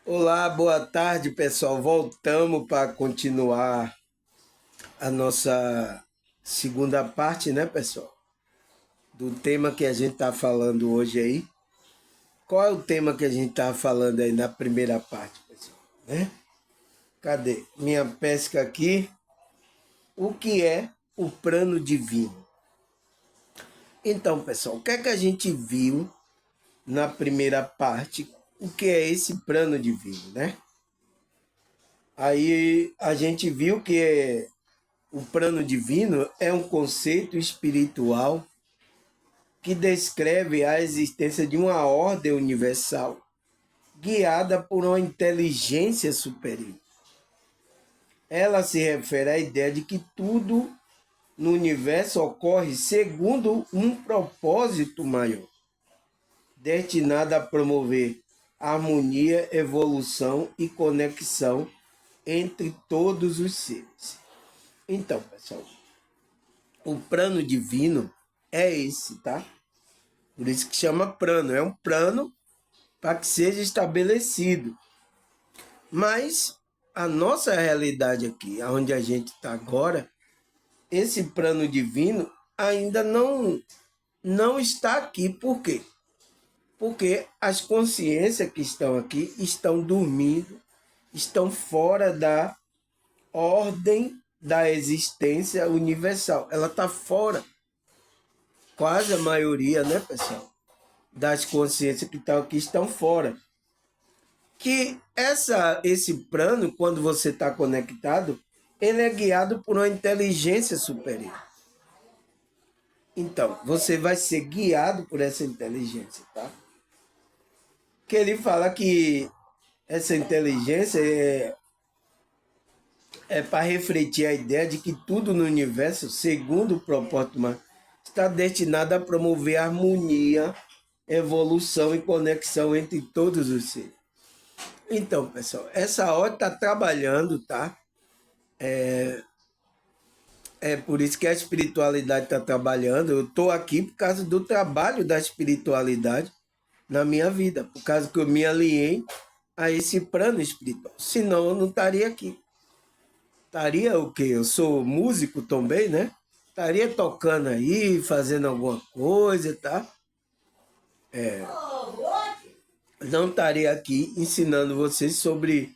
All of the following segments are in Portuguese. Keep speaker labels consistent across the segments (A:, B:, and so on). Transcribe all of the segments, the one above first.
A: Olá, boa tarde, pessoal. Voltamos para continuar a nossa segunda parte, né, pessoal? Do tema que a gente está falando hoje aí. Qual é o tema que a gente estava falando aí na primeira parte, pessoal? Né? Cadê? Minha pesca aqui. O que é o plano divino? Então, pessoal, o que é que a gente viu na primeira parte? O que é esse plano divino, né? Aí a gente viu que o plano divino é um conceito espiritual que descreve a existência de uma ordem universal guiada por uma inteligência superior. Ela se refere à ideia de que tudo no universo ocorre segundo um propósito maior, destinado a promover harmonia, evolução e conexão entre todos os seres. Então, pessoal, o plano divino é esse, tá? Por isso que chama plano. É um plano para que seja estabelecido. Mas a nossa realidade aqui, onde a gente está agora, esse plano divino ainda não está aqui. Por quê? Porque as consciências que estão aqui estão dormindo, estão fora da ordem da existência universal. Ela está fora. Quase a maioria, né, pessoal, das consciências que estão aqui estão fora. Que esse plano, quando você está conectado, ele é guiado por uma inteligência superior. Então, você vai ser guiado por essa inteligência, tá? Que ele fala que essa inteligência é para refletir a ideia de que tudo no universo, segundo o propósito humano, está destinado a promover harmonia, evolução e conexão entre todos os seres. Então, pessoal, essa hora está trabalhando, tá? É por isso que a espiritualidade está trabalhando. Eu estou aqui por causa do trabalho da espiritualidade na minha vida, por causa que eu me alinhei a esse plano espiritual. Senão eu não estaria aqui. Estaria o quê? Eu sou músico também, né? Estaria tocando aí, fazendo alguma coisa, tá? Não estaria aqui ensinando vocês sobre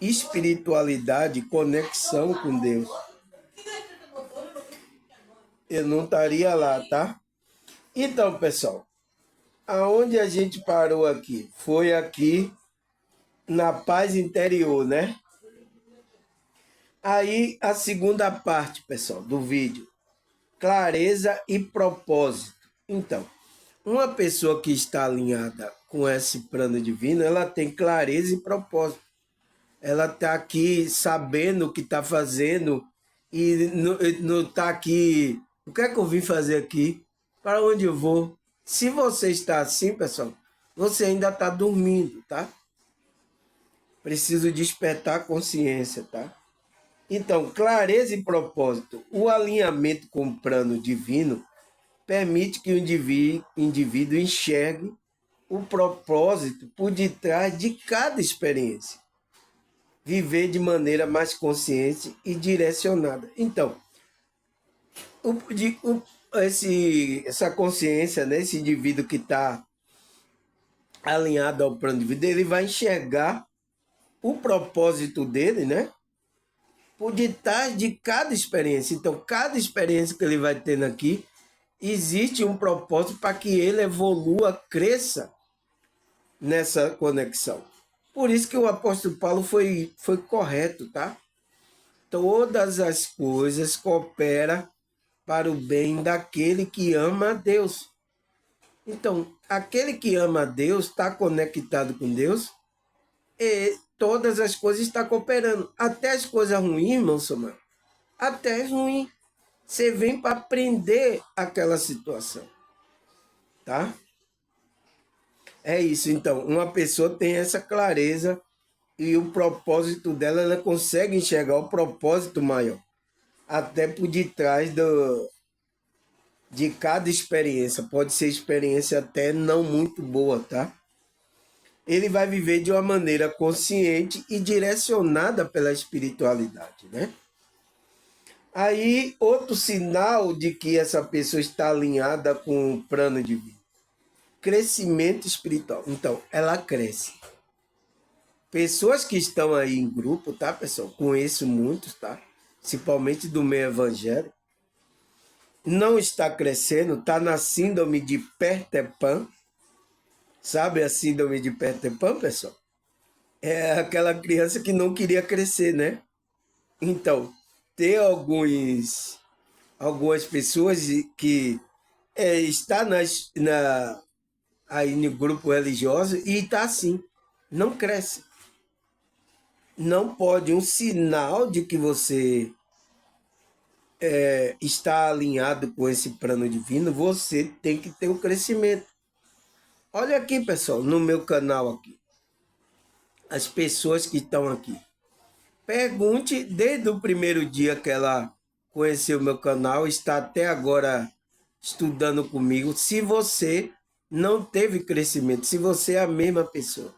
A: espiritualidade, conexão com Deus. Eu não estaria lá, tá? Então, pessoal, aonde a gente parou aqui? Foi aqui na paz interior, né? Aí a segunda parte, pessoal, do vídeo, clareza e propósito. Então, uma pessoa que está alinhada com esse plano divino, ela tem clareza e propósito. Ela está aqui sabendo o que está fazendo e não está aqui. O que é que eu vim fazer aqui? Para onde eu vou? Se você está assim, pessoal, você ainda está dormindo, tá? Preciso despertar a consciência, tá? Então, clareza e propósito. O alinhamento com o plano divino permite que o indivíduo enxergue o propósito por detrás de cada experiência. Viver de maneira mais consciente e direcionada. Então, essa consciência, né, esse indivíduo que está alinhado ao plano de vida, ele vai enxergar o propósito dele, né? Por detrás de cada experiência. Então, cada experiência que ele vai tendo aqui, existe um propósito para que ele evolua, cresça nessa conexão. Por isso que o apóstolo Paulo foi correto, tá? Todas as coisas cooperam para o bem daquele que ama a Deus. Então, aquele que ama a Deus, está conectado com Deus, e todas as coisas estão cooperando. Até as coisas ruins, irmão Samuel. Até as ruins. Você vem para aprender aquela situação, tá? É isso, então. Uma pessoa tem essa clareza e o propósito dela, ela consegue enxergar o propósito maior. Até por detrás de cada experiência. Pode ser experiência até não muito boa, tá? ele vai viver de uma maneira consciente e direcionada pela espiritualidade, né? Aí, outro sinal de que essa pessoa está alinhada com o plano divino. Crescimento espiritual. Então, ela cresce. Pessoas que estão aí em grupo, tá, pessoal? Conheço muitos, tá? Principalmente do meio evangélico. Não está crescendo, está na síndrome de Peter Pan. Sabe a síndrome de Peter Pan, pessoal? É aquela criança que não queria crescer, né? Então, tem algumas pessoas que está aí no grupo religioso e está assim, não cresce. Não pode, um sinal de que você está alinhado com esse plano divino, você tem que ter um crescimento. Olha aqui, pessoal, no meu canal aqui, as pessoas que estão aqui. Pergunte desde o primeiro dia que ela conheceu o meu canal, está até agora estudando comigo, se você não teve crescimento, se você é a mesma pessoa.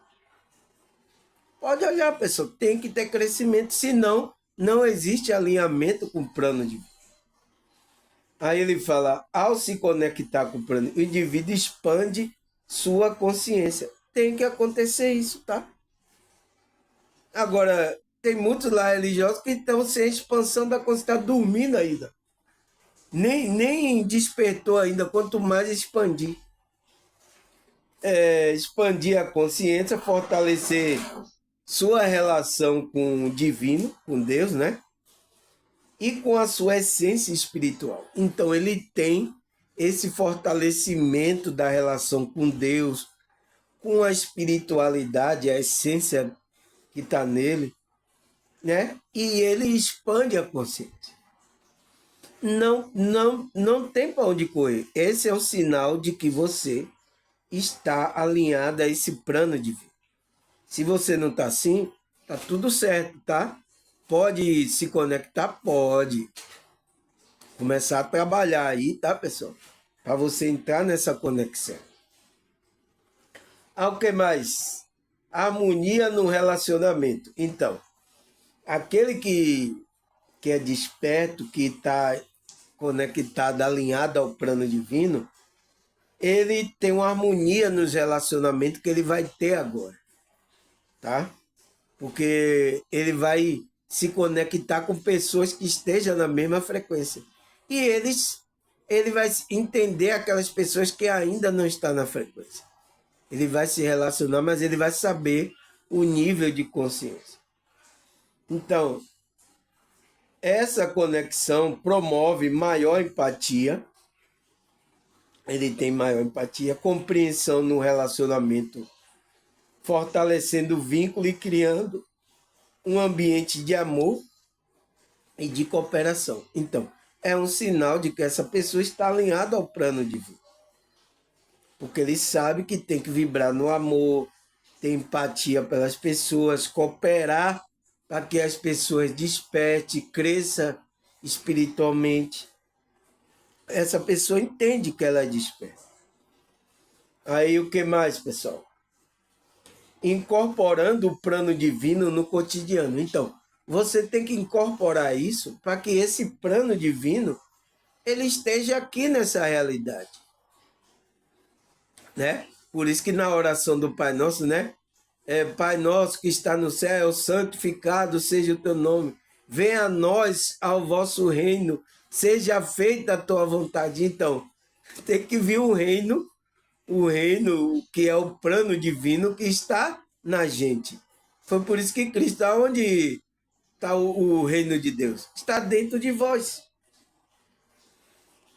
A: Pode olhar, pessoal, tem que ter crescimento, senão não existe alinhamento com o plano de vida. Aí ele fala, ao se conectar com o plano, o indivíduo expande sua consciência. Tem que acontecer isso, tá? Agora, tem muitos lá religiosos que estão sem expansão da consciência, está dormindo ainda. Nem despertou ainda, quanto mais expandir. Expandir a consciência, fortalecer sua relação com o divino, com Deus, né? E com a sua essência espiritual. Então, ele tem esse fortalecimento da relação com Deus, com a espiritualidade, a essência que está nele, né? E ele expande a consciência. Não tem para onde correr. Esse é o sinal de que você está alinhado a esse plano de vida. Se você não está assim, tá tudo certo, tá? Pode se conectar? Pode. Começar a trabalhar aí, tá, pessoal? Para você entrar nessa conexão. O que mais? Harmonia no relacionamento. Então, aquele que é desperto, que está conectado, alinhado ao plano divino, ele tem uma harmonia nos relacionamentos que ele vai ter agora, tá? Porque ele vai se conectar com pessoas que estejam na mesma frequência. E ele vai entender aquelas pessoas que ainda não estão na frequência. Ele vai se relacionar, mas ele vai saber o nível de consciência. Então, essa conexão promove maior empatia. Ele tem maior empatia, compreensão no relacionamento, fortalecendo o vínculo e criando um ambiente de amor e de cooperação. Então, é um sinal de que essa pessoa está alinhada ao plano divino. Porque ele sabe que tem que vibrar no amor, ter empatia pelas pessoas, cooperar para que as pessoas despertem, cresçam espiritualmente. Essa pessoa entende que ela é desperta. Aí o que mais, pessoal? Incorporando o plano divino no cotidiano. Então, você tem que incorporar isso para que esse plano divino ele esteja aqui nessa realidade, né? Por isso que na oração do Pai Nosso, né? Pai Nosso que está no céu, santificado seja o teu nome. Venha a nós ao vosso reino, seja feita a tua vontade. Então, tem que vir o reino que é o plano divino que está na gente. Foi por isso que Cristo, onde está o reino de Deus? Está dentro de vós.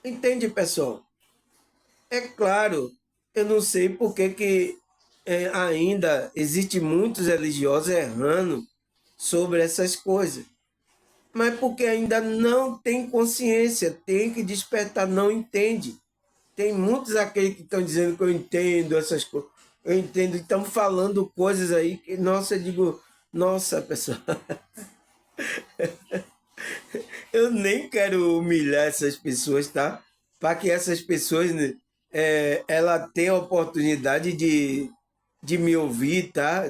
A: Entende, pessoal? É claro, eu não sei por que ainda existe muitos religiosos errando sobre essas coisas. Mas porque ainda não tem consciência, tem que despertar, não entende. Tem muitos aqueles que estão dizendo que eu entendo essas coisas. Eu entendo, estão falando coisas aí que, nossa, eu digo, nossa, pessoal, eu nem quero humilhar essas pessoas, tá? Para que essas pessoas, né, ela tenha a oportunidade de me ouvir, tá?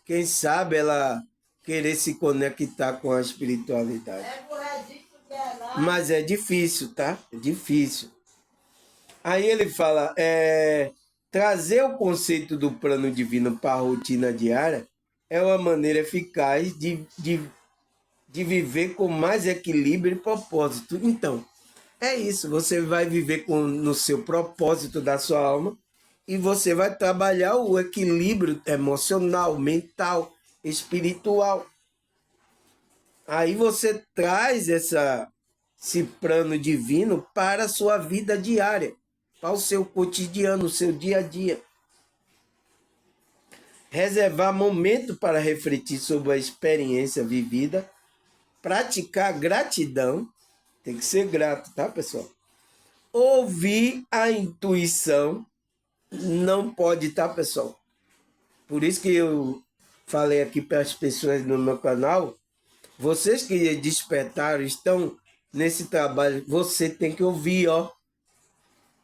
A: Quem sabe ela querer se conectar com a espiritualidade. Mas é difícil, tá? É difícil. Aí ele fala, trazer o conceito do plano divino para a rotina diária é uma maneira eficaz de viver com mais equilíbrio e propósito. Então, é isso, você vai viver no seu propósito da sua alma e você vai trabalhar o equilíbrio emocional, mental, espiritual. Aí você traz esse plano divino para a sua vida diária, para o seu cotidiano, o seu dia a dia. Reservar momento para refletir sobre a experiência vivida, praticar gratidão, tem que ser grato, tá, pessoal? Ouvir a intuição, não pode, tá, pessoal? Por isso que eu falei aqui para as pessoas no meu canal, vocês que despertaram, estão nesse trabalho, você tem que ouvir, ó,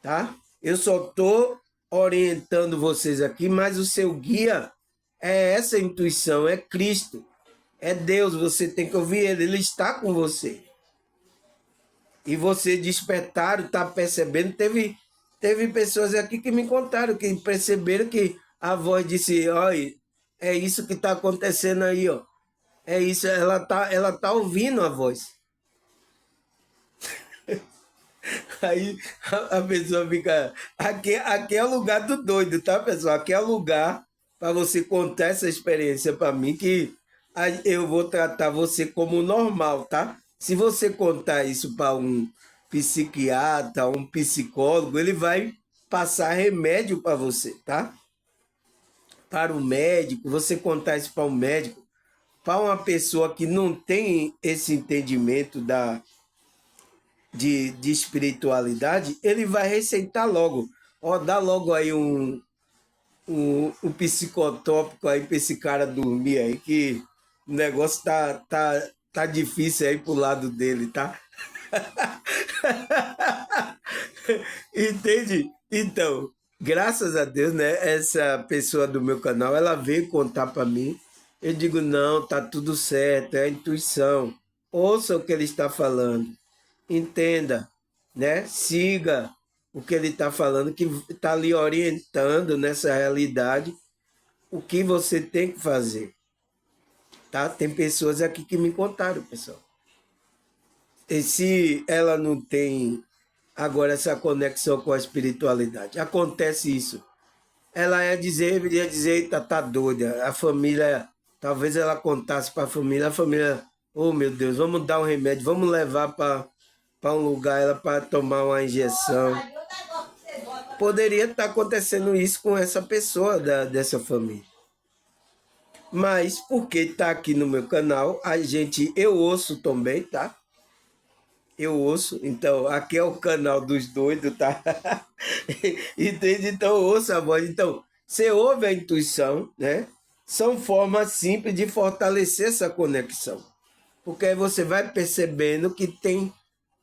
A: tá? Eu só tô orientando vocês aqui, mas o seu guia é essa intuição, é Cristo, é Deus, você tem que ouvir ele está com você. E você despertaram, tá percebendo, teve pessoas aqui que me contaram, que perceberam que a voz disse, olha, é isso que está acontecendo aí, ó. É isso, ela tá ouvindo a voz. Aí a pessoa fica. Aqui é o lugar do doido, tá, pessoal? Aqui é o lugar para você contar essa experiência para mim, que eu vou tratar você como normal, tá? Se você contar isso para um psiquiatra, um psicólogo, ele vai passar remédio para você, tá? Para o médico, você contar isso para um médico, para uma pessoa que não tem esse entendimento de espiritualidade, ele vai receitar logo. Ó, dá logo aí um psicotrópico aí para esse cara dormir aí, que o negócio tá difícil aí pro lado dele, tá? Entende? Então, graças a Deus, né? Essa pessoa do meu canal, ela veio contar para mim. Eu digo, não, tá tudo certo, é a intuição. Ouça o que ele está falando. Entenda, né? Siga o que ele está falando, que está lhe orientando nessa realidade o que você tem que fazer, tá? Tem pessoas aqui que me contaram, pessoal. E se ela não tem agora essa conexão com a espiritualidade, acontece isso. Ela ia dizer, eita, tá doida. A família, talvez ela contasse para a família, oh meu Deus, vamos dar um remédio, vamos levar para um lugar ela para tomar uma injeção. Poderia estar acontecendo isso com essa pessoa dessa família. Mas porque está aqui no meu canal, eu ouço também, tá? Eu ouço, então aqui é o canal dos doidos, tá? Entende? Então ouça a voz. Então, você ouve a intuição, né? São formas simples de fortalecer essa conexão. Porque aí você vai percebendo que tem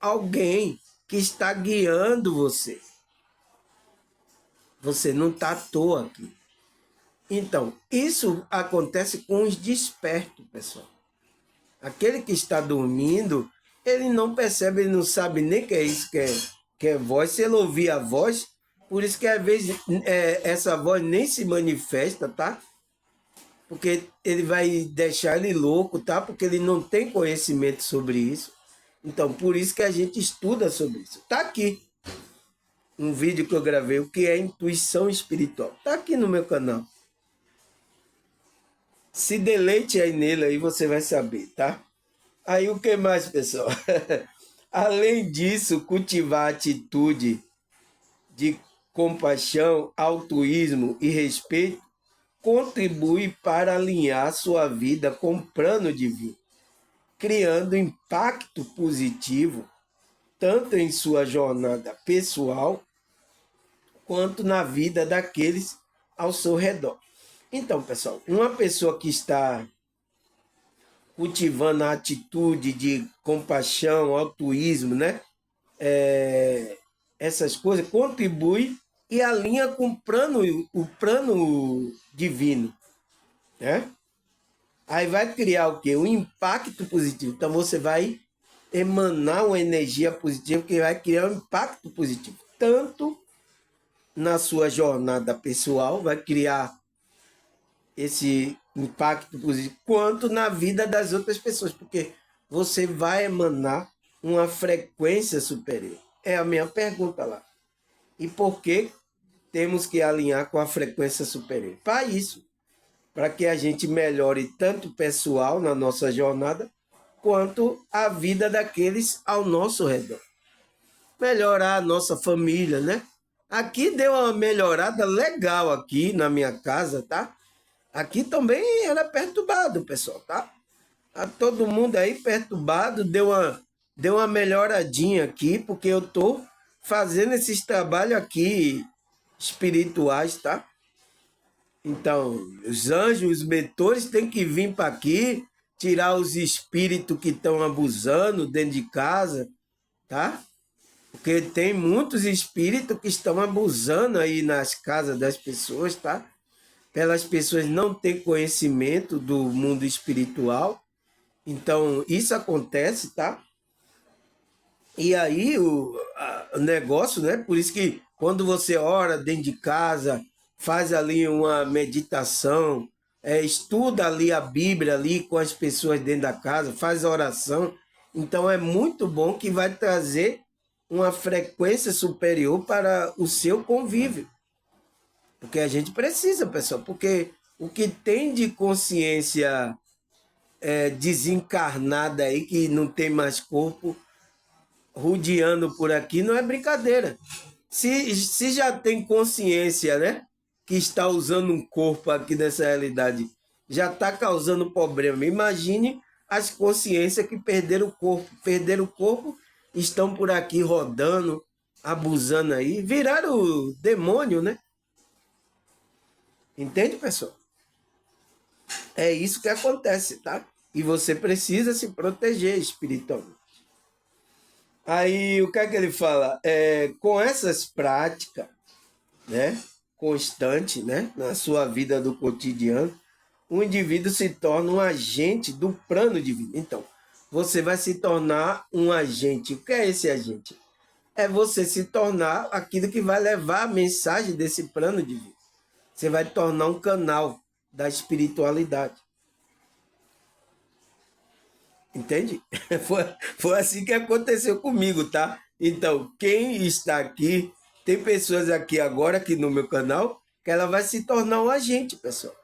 A: alguém que está guiando você. Você não está à toa aqui. Então, isso acontece com os despertos, pessoal. Aquele que está dormindo, ele não percebe, ele não sabe nem que é isso, que é voz. Se ele ouvir a voz, por isso que às vezes essa voz nem se manifesta, tá? Porque ele vai deixar ele louco, tá? Porque ele não tem conhecimento sobre isso. Então, por isso que a gente estuda sobre isso. Tá aqui um vídeo que eu gravei, o que é intuição espiritual. Tá aqui no meu canal. Se deleite aí nele, aí você vai saber, tá? Aí o que mais, pessoal? Além disso, cultivar a atitude de compaixão, altruísmo e respeito contribui para alinhar sua vida com o plano divino, criando impacto positivo tanto em sua jornada pessoal quanto na vida daqueles ao seu redor. Então, pessoal, uma pessoa que está cultivando a atitude de compaixão, altruísmo, né? Essas coisas contribuem e alinha com o plano divino, né? Aí vai criar o quê? Um impacto positivo. Então você vai emanar uma energia positiva que vai criar um impacto positivo. Tanto na sua jornada pessoal, vai criar esse impacto positivo, quanto na vida das outras pessoas, porque você vai emanar uma frequência superior. É a minha pergunta lá. E por que temos que alinhar com a frequência superior? Para isso, para que a gente melhore tanto o pessoal na nossa jornada, quanto a vida daqueles ao nosso redor. Melhorar a nossa família, né? Aqui deu uma melhorada legal aqui na minha casa, tá? Aqui também era perturbado, pessoal, tá? Tá todo mundo aí perturbado, deu uma melhoradinha aqui, porque eu tô fazendo esses trabalhos aqui espirituais, tá? Então, os anjos, os mentores têm que vir para aqui, tirar os espíritos que estão abusando dentro de casa, tá? Porque tem muitos espíritos que estão abusando aí nas casas das pessoas, tá? Pelas pessoas não terem conhecimento do mundo espiritual. Então, isso acontece, tá? E aí o negócio, né? Por isso que quando você ora dentro de casa, faz ali uma meditação, estuda ali a Bíblia ali com as pessoas dentro da casa, faz a oração. Então é muito bom que vai trazer uma frequência superior para o seu convívio. Porque a gente precisa, pessoal, porque o que tem de consciência desencarnada aí, que não tem mais corpo, rodeando por aqui, não é brincadeira. Se já tem consciência, né, que está usando um corpo aqui nessa realidade, já está causando problema. Imagine as consciências que perderam o corpo. Perderam o corpo, estão por aqui rodando, abusando aí, viraram demônio, né? Entende, pessoal? É isso que acontece, tá? E você precisa se proteger espiritualmente. Aí o que é que ele fala? Com essas práticas, né, constante, né, na sua vida do cotidiano, o indivíduo se torna um agente do plano divino. Então, você vai se tornar um agente. O que é esse agente? É você se tornar aquilo que vai levar a mensagem desse plano divino. Você vai tornar um canal da espiritualidade. Entende? Foi assim que aconteceu comigo, tá? Então, quem está aqui, tem pessoas aqui agora, aqui no meu canal, que ela vai se tornar um agente, pessoal.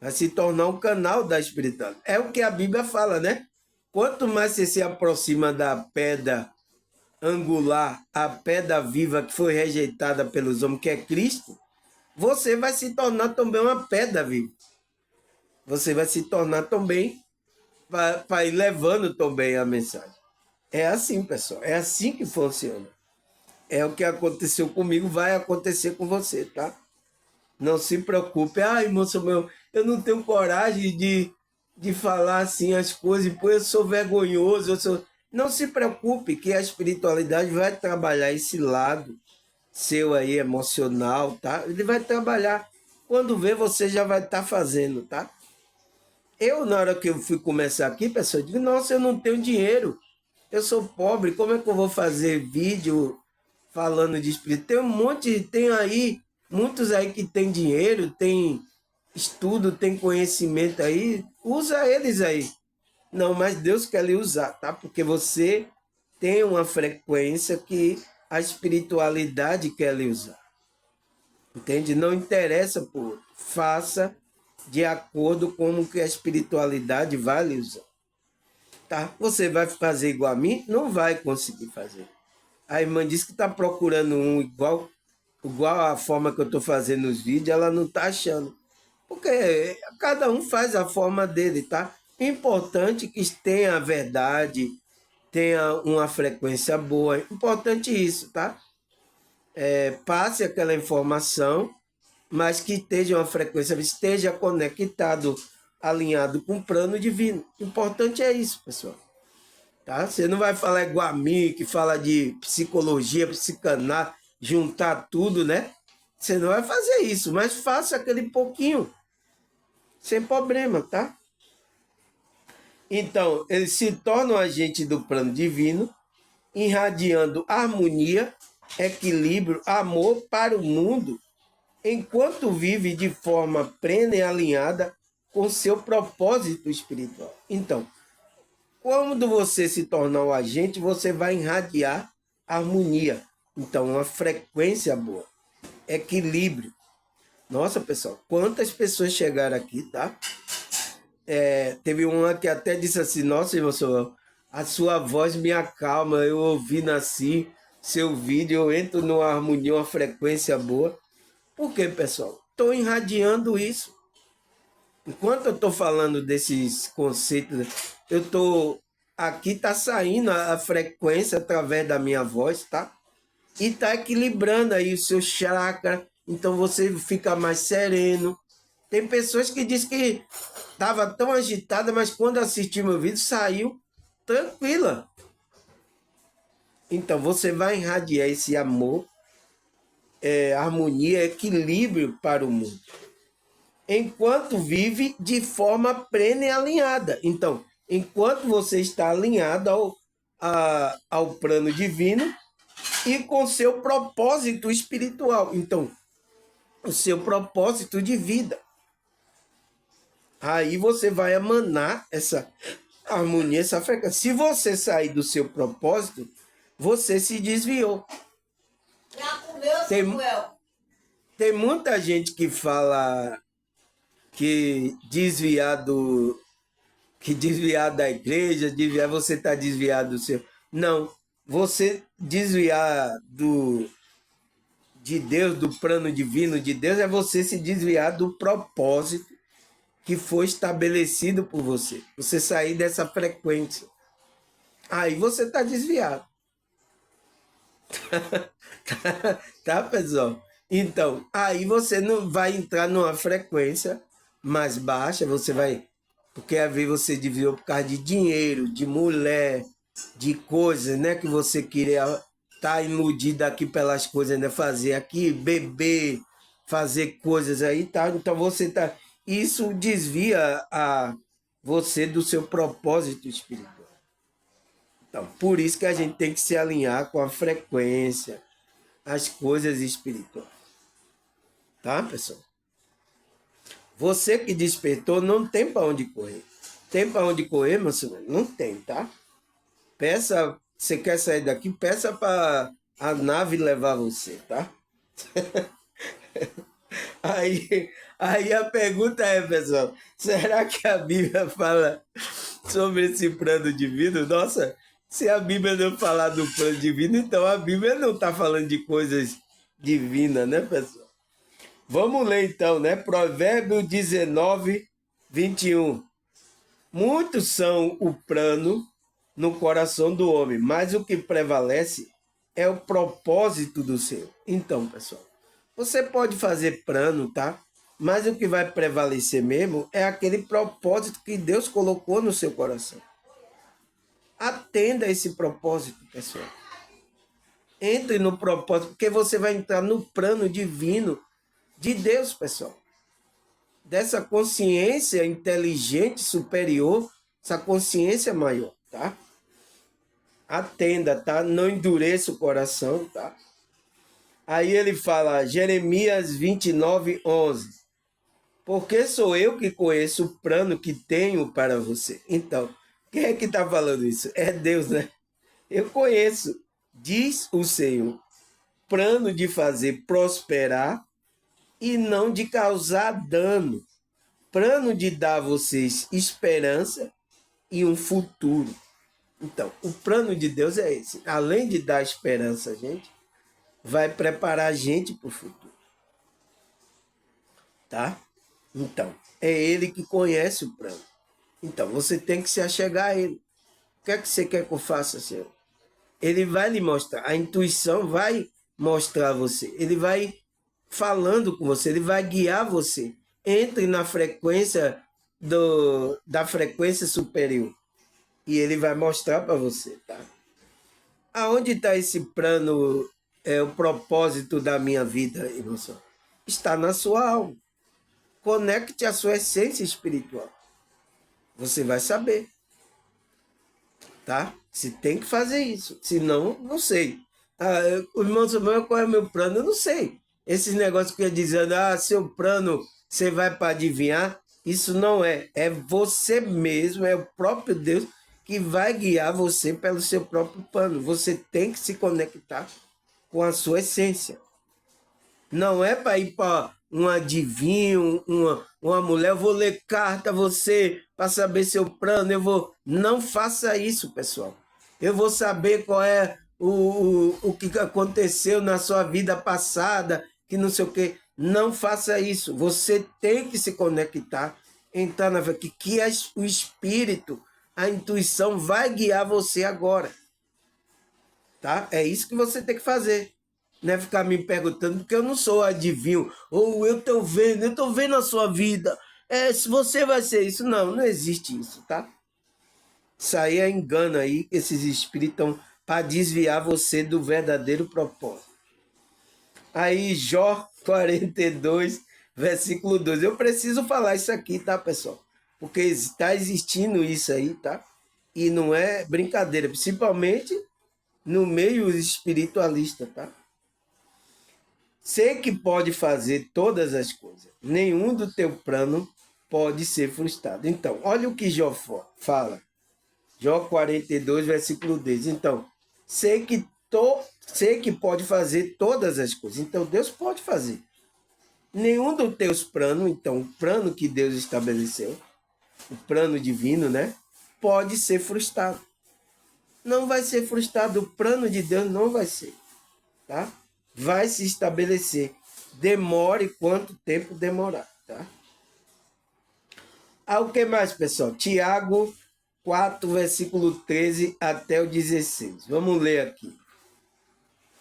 A: Vai se tornar um canal da espiritualidade. É o que a Bíblia fala, né? Quanto mais você se aproxima da pedra angular, a pedra viva que foi rejeitada pelos homens, que é Cristo, você vai se tornar também uma pedra viva. Você vai se tornar também para ir levando também a mensagem. É assim, pessoal. É assim que funciona. É o que aconteceu comigo, vai acontecer com você, tá? Não se preocupe. Ai, moço meu, eu não tenho coragem de falar assim as coisas, pois eu sou vergonhoso. Não se preocupe que a espiritualidade vai trabalhar esse lado seu aí, emocional, tá? Ele vai trabalhar. Quando vê, você já vai estar fazendo, tá? Eu, na hora que eu fui começar aqui, pessoal, eu digo, nossa, eu não tenho dinheiro. Eu sou pobre, como é que eu vou fazer vídeo falando de espírito? Tem um monte, tem aí, muitos aí que tem dinheiro, tem estudo, tem conhecimento aí, usa eles aí. Não, mas Deus quer lhe usar, tá? Porque você tem uma frequência que a espiritualidade quer lhe usar. Entende? Não interessa por outro. Faça de acordo com o que a espiritualidade vai lhe usar. Tá? Você vai fazer igual a mim? Não vai conseguir fazer. A irmã disse que está procurando um igual a forma que eu estou fazendo os vídeos, ela não está achando. Porque cada um faz a forma dele, tá? Importante que tenha a verdade, tenha uma frequência boa. Importante isso, tá? Passe aquela informação, mas que esteja uma frequência, esteja conectado, alinhado com o plano divino. Importante é isso, pessoal. Tá? Você não vai falar igual a mim, que fala de psicologia, psicanálise, juntar tudo, né? Você não vai fazer isso, mas faça aquele pouquinho, sem problema, tá? Então, eles se tornam agente do plano divino, irradiando harmonia, equilíbrio, amor para o mundo, enquanto vive de forma plena e alinhada com seu propósito espiritual. Então, quando você se tornar um agente, você vai irradiar harmonia. Então, uma frequência boa, equilíbrio. Nossa, pessoal, quantas pessoas chegaram aqui, tá? Teve uma que até disse assim, nossa, irmão, a sua voz me acalma, eu ouvindo assim, seu vídeo, eu entro numa harmonia, uma frequência boa. Por quê, pessoal? Estou irradiando isso. Enquanto eu estou falando desses conceitos, eu estou... Aqui está saindo a frequência através da minha voz, tá? E está equilibrando aí o seu chakra, então você fica mais sereno. Tem pessoas que dizem que estava tão agitada, mas quando assistiu meu vídeo, saiu tranquila. Então você vai irradiar esse amor, harmonia, equilíbrio para o mundo, enquanto vive de forma plena e alinhada. Então, enquanto você está alinhado ao plano divino e com seu propósito espiritual. Então, o seu propósito de vida. Aí você vai emanar essa harmonia, essa frequência. Se você sair do seu propósito, você se desviou.
B: Já comeu, Samuel?
A: Tem muita gente que fala que desviar da igreja, você está desviado do seu. Não, você desviar de Deus, do plano divino de Deus, é você se desviar do propósito que foi estabelecido por você. Você sair dessa frequência. Aí você está desviado. Tá, pessoal? Então, aí você não vai entrar numa frequência mais baixa, você vai... Porque às vezes você desviou por causa de dinheiro, de mulher, de coisas, né? Que você queria estar iludido aqui pelas coisas, né? Fazer aqui, beber, fazer coisas aí, tá? Então você tá... Isso desvia você do seu propósito espiritual. Então, por isso que a gente tem que se alinhar com a frequência, as coisas espirituais. Tá, pessoal? Você que despertou não tem para onde correr. Tem para onde correr, meu senhor? Não tem, tá? Peça, você quer sair daqui, peça para a nave levar você, tá? Aí a pergunta é, pessoal, será que a Bíblia fala sobre esse plano divino? Nossa, se a Bíblia não falar do plano divino, então a Bíblia não está falando de coisas divinas, né, pessoal? Vamos ler então, né? Provérbio 19, 21. Muitos são o plano no coração do homem, mas o que prevalece é o propósito do Senhor. Então, pessoal, você pode fazer plano, tá? Mas o que vai prevalecer mesmo é aquele propósito que Deus colocou no seu coração. Atenda a esse propósito, pessoal. Entre no propósito, porque você vai entrar no plano divino de Deus, pessoal. Dessa consciência inteligente superior, essa consciência maior, tá? Atenda, tá? Não endureça o coração, tá? Aí ele fala, Jeremias 29, 11. Porque sou eu que conheço o plano que tenho para você. Então, quem é que está falando isso? É Deus, né? Eu conheço, diz o Senhor, plano de fazer prosperar e não de causar dano. Plano de dar a vocês esperança e um futuro. Então, o plano de Deus é esse. Além de dar esperança a gente, vai preparar a gente para o futuro. Tá? Então, é Ele que conhece o plano. Então, você tem que se achegar a Ele. O que é que você quer que eu faça, Senhor? Ele vai lhe mostrar. A intuição vai mostrar a você. Ele vai falando com você. Ele vai guiar você. Entre na frequência da frequência superior. E ele vai mostrar para você, tá? Aonde está esse plano, o propósito da minha vida, irmão? está na sua alma. Conecte a sua essência espiritual. Você vai saber. Tá? Você tem que fazer isso. Senão, não sei. O irmão Samuel, qual é o meu plano? Eu não sei. Esses negócios que eu ia dizendo, seu plano, você vai para adivinhar. Isso não é. É você mesmo, é o próprio Deus que vai guiar você pelo seu próprio plano. Você tem que se conectar com a sua essência. Não é para ir para um adivinho, uma mulher, eu vou ler carta a você para saber seu plano, eu vou... Não faça isso, pessoal. Eu vou saber qual é o que aconteceu na sua vida passada, que não sei o quê. Não faça isso. Você tem que se conectar, entrar na vida, que o Espírito, a intuição vai guiar você agora. Tá? É isso que você tem que fazer. Não é ficar me perguntando, porque eu não sou adivinho. Ou eu estou vendo a sua vida. Se você vai ser isso. Não, não existe isso, tá? Isso aí é engano aí, esses espíritos estão para desviar você do verdadeiro propósito. Aí, Jó 42, versículo 2. Eu preciso falar isso aqui, tá, pessoal? Porque está existindo isso aí, tá? E não é brincadeira, principalmente no meio espiritualista, tá? Sei que pode fazer todas as coisas. Nenhum do teu plano pode ser frustrado. Então, olha o que Jó fala. Jó 42, versículo 10. Então, sei que pode fazer todas as coisas. Então, Deus pode fazer. Nenhum dos teus planos, então, o plano que Deus estabeleceu, o plano divino, né? Pode ser frustrado. Não vai ser frustrado. O plano de Deus não vai ser. Tá? Vai se estabelecer. Demore quanto tempo demorar, tá? O que mais, pessoal? Tiago 4, versículo 13 até o 16. Vamos ler aqui.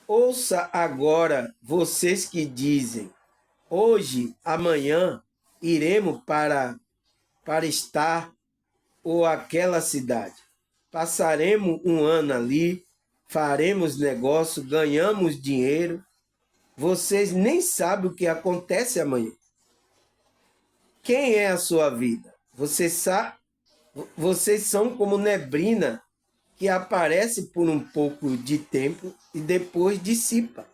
A: Ouça agora vocês que dizem, hoje, amanhã, iremos para estar ou aquela cidade. Passaremos um ano ali, faremos negócio, ganhamos dinheiro. Vocês nem sabem o que acontece amanhã. Quem é a sua vida? Vocês são como neblina que aparece por um pouco de tempo e depois dissipa.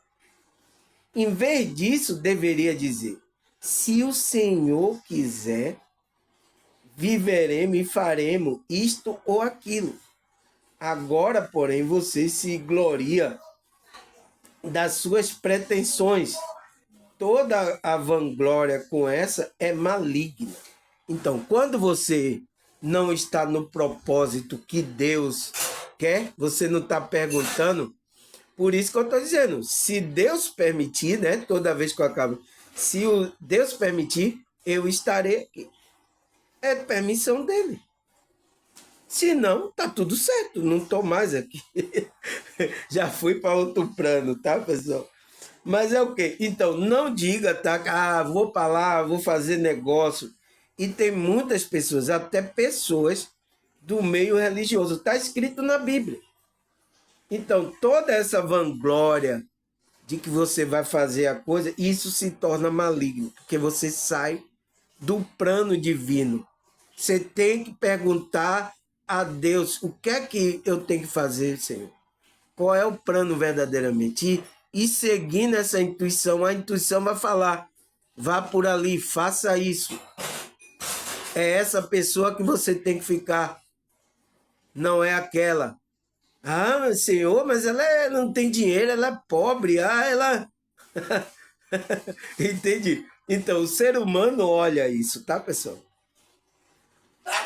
A: Em vez disso, deveria dizer, se o Senhor quiser, viveremos e faremos isto ou aquilo. Agora, porém, você se gloria das suas pretensões. Toda a vanglória com essa é maligna. Então, quando você não está no propósito que Deus quer, você não está perguntando. Por isso que eu estou dizendo, se Deus permitir, né? Toda vez que eu acabo, se Deus permitir, eu estarei aqui. É permissão dele. Se não, tá tudo certo, não estou mais aqui. Já fui para outro plano, tá, pessoal? Mas é o quê? Então, não diga, tá? Vou para lá, vou fazer negócio. E tem muitas pessoas, até pessoas do meio religioso. Está escrito na Bíblia. Então, toda essa vanglória de que você vai fazer a coisa, isso se torna maligno, porque você sai do plano divino. Você tem que perguntar a Deus, o que é que eu tenho que fazer, Senhor? Qual é o plano verdadeiramente? E seguindo essa intuição, a intuição vai falar, vá por ali, faça isso. É essa pessoa que você tem que ficar, não é aquela. Senhor, mas ela não tem dinheiro, ela é pobre, ela... Entendi. Então, o ser humano olha isso, tá, pessoal?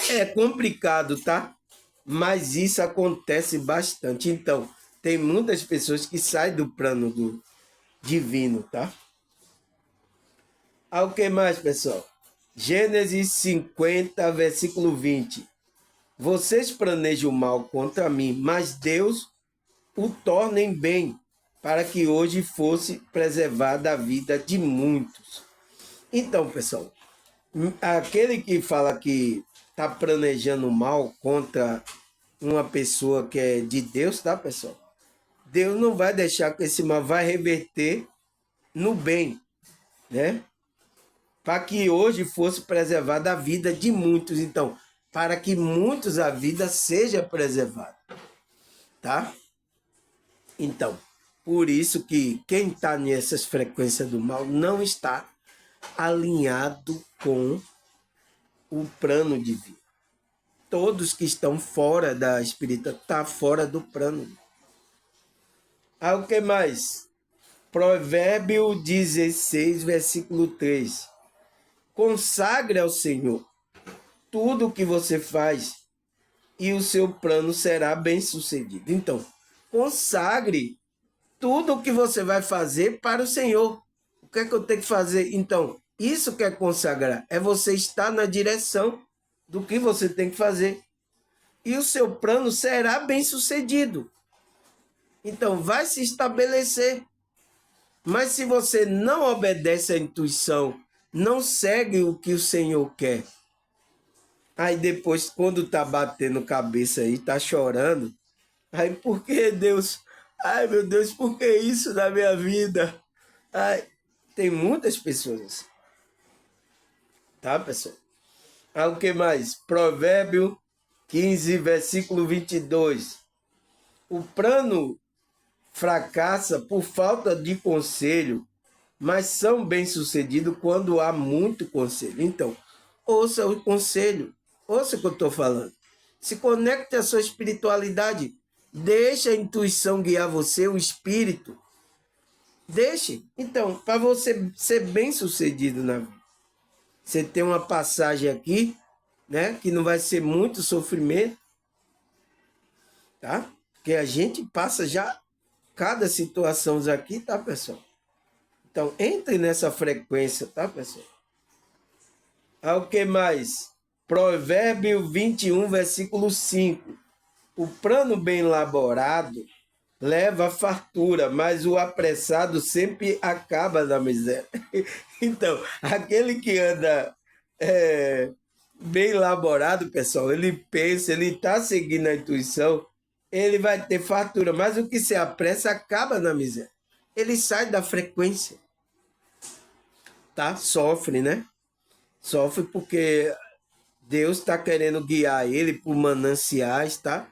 A: É complicado, tá? Mas isso acontece bastante. Então, tem muitas pessoas que saem do plano do divino, tá? O que mais, pessoal? Gênesis 50, versículo 20. Vocês planejam mal contra mim, mas Deus o torna em bem, para que hoje fosse preservada a vida de muitos. Então, pessoal, aquele que fala que está planejando mal contra uma pessoa que é de Deus, tá, pessoal? Deus não vai deixar que esse mal vai reverter no bem. né? Para que hoje fosse preservada a vida de muitos. Então, para que muitos a vida seja preservada, tá? Então, por isso que quem está nessas frequências do mal não está alinhado com o plano divino. Todos que estão fora da espírita estão fora do plano. Ah, o que mais? Provérbio 16, versículo 3. Consagre ao Senhor tudo o que você faz e o seu plano será bem sucedido. Então, consagre tudo o que você vai fazer para o Senhor. O que é que eu tenho que fazer? Então, isso que é consagrar, é você estar na direção do que você tem que fazer. E o seu plano será bem sucedido. Então, vai se estabelecer. Mas se você não obedece à intuição, não segue o que o Senhor quer, aí depois, quando tá batendo cabeça aí, tá chorando, aí por que Deus? Ai, meu Deus, por que isso na minha vida? Ai, tem muitas pessoas assim. Tá, pessoal? Ah, o que mais? Provérbio 15, versículo 22. O plano fracassa por falta de conselho, mas são bem-sucedidos quando há muito conselho. Então, ouça o conselho, ouça o que eu estou falando. Se conecte à sua espiritualidade. Deixe a intuição guiar você, o espírito. Deixe. Então, para você ser bem-sucedido na vida, você tem uma passagem aqui, né, que não vai ser muito sofrimento, tá? Porque a gente passa já cada situação aqui, tá, pessoal? Então, entre nessa frequência, tá, pessoal? Ah, o que mais? Provérbio 21, versículo 5. O plano bem elaborado leva a fartura, mas o apressado sempre acaba na miséria. Então, aquele que anda bem elaborado, pessoal, ele pensa, ele está seguindo a intuição, ele vai ter fartura, mas o que se apressa acaba na miséria. Ele sai da frequência, tá? Sofre, né? Sofre porque Deus está querendo guiar ele por mananciais, tá?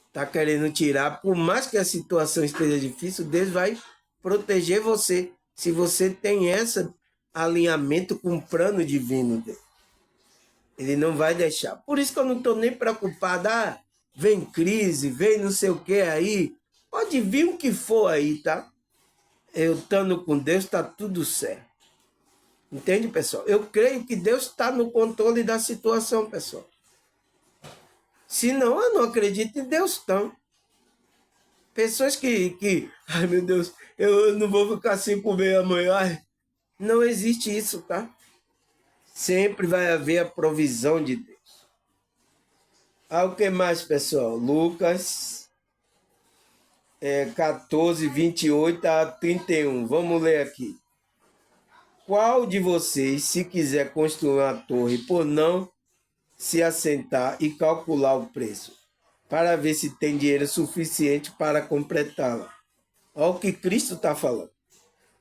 A: Está querendo tirar, por mais que a situação esteja difícil, Deus vai proteger você. Se você tem esse alinhamento com o plano divino dele. Ele não vai deixar. Por isso que eu não estou nem preocupado. Ah, vem crise, vem não sei o que aí. Pode vir o que for aí, tá? Eu estando com Deus, está tudo certo. Entende, pessoal? Eu creio que Deus está no controle da situação, pessoal. Senão, eu não acredito em Deus, não. Pessoas ai meu Deus, eu não vou ficar sem comer amanhã. Ai, não existe isso, tá? Sempre vai haver a provisão de Deus. Ah, o que mais, pessoal? Lucas 14, 28 a 31. Vamos ler aqui. Qual de vocês, se quiser construir uma torre, por não se assentar e calcular o preço, para ver se tem dinheiro suficiente para completá-la? Olha o que Cristo está falando.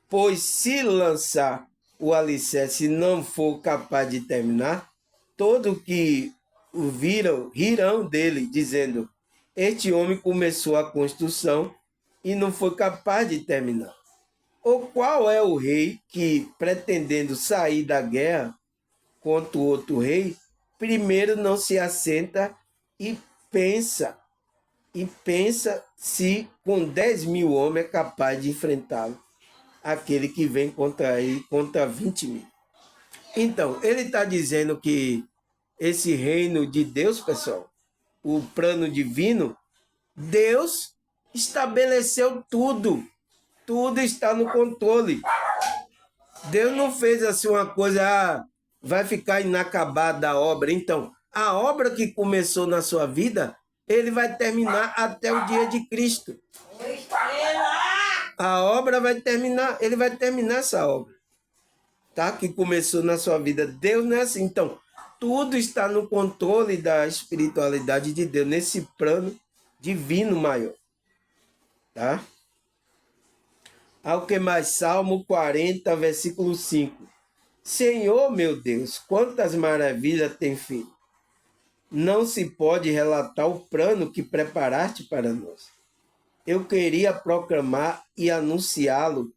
A: Pois se lançar o alicerce e não for capaz de terminar, todos que o viram rirão dele, dizendo: este homem começou a construção e não foi capaz de terminar. Ou qual é o rei que, pretendendo sair da guerra contra o outro rei, primeiro não se assenta e pensa se com 10.000 homens é capaz de enfrentá-lo, aquele que vem contra ele, contra 20.000. Então, ele está dizendo que esse reino de Deus, pessoal, o plano divino, Deus estabeleceu tudo. Tudo está no controle. Deus não fez assim uma coisa, vai ficar inacabada a obra. Então, a obra que começou na sua vida, ele vai terminar até o dia de Cristo. A obra vai terminar, ele vai terminar essa obra, tá? Que começou na sua vida. Deus não é assim. Então, tudo está no controle da espiritualidade de Deus, nesse plano divino maior, tá? Ao que mais? Salmo 40, versículo 5. Senhor, meu Deus, quantas maravilhas tem feito. Não se pode relatar o plano que preparaste para nós. Eu queria proclamar e anunciá-lo,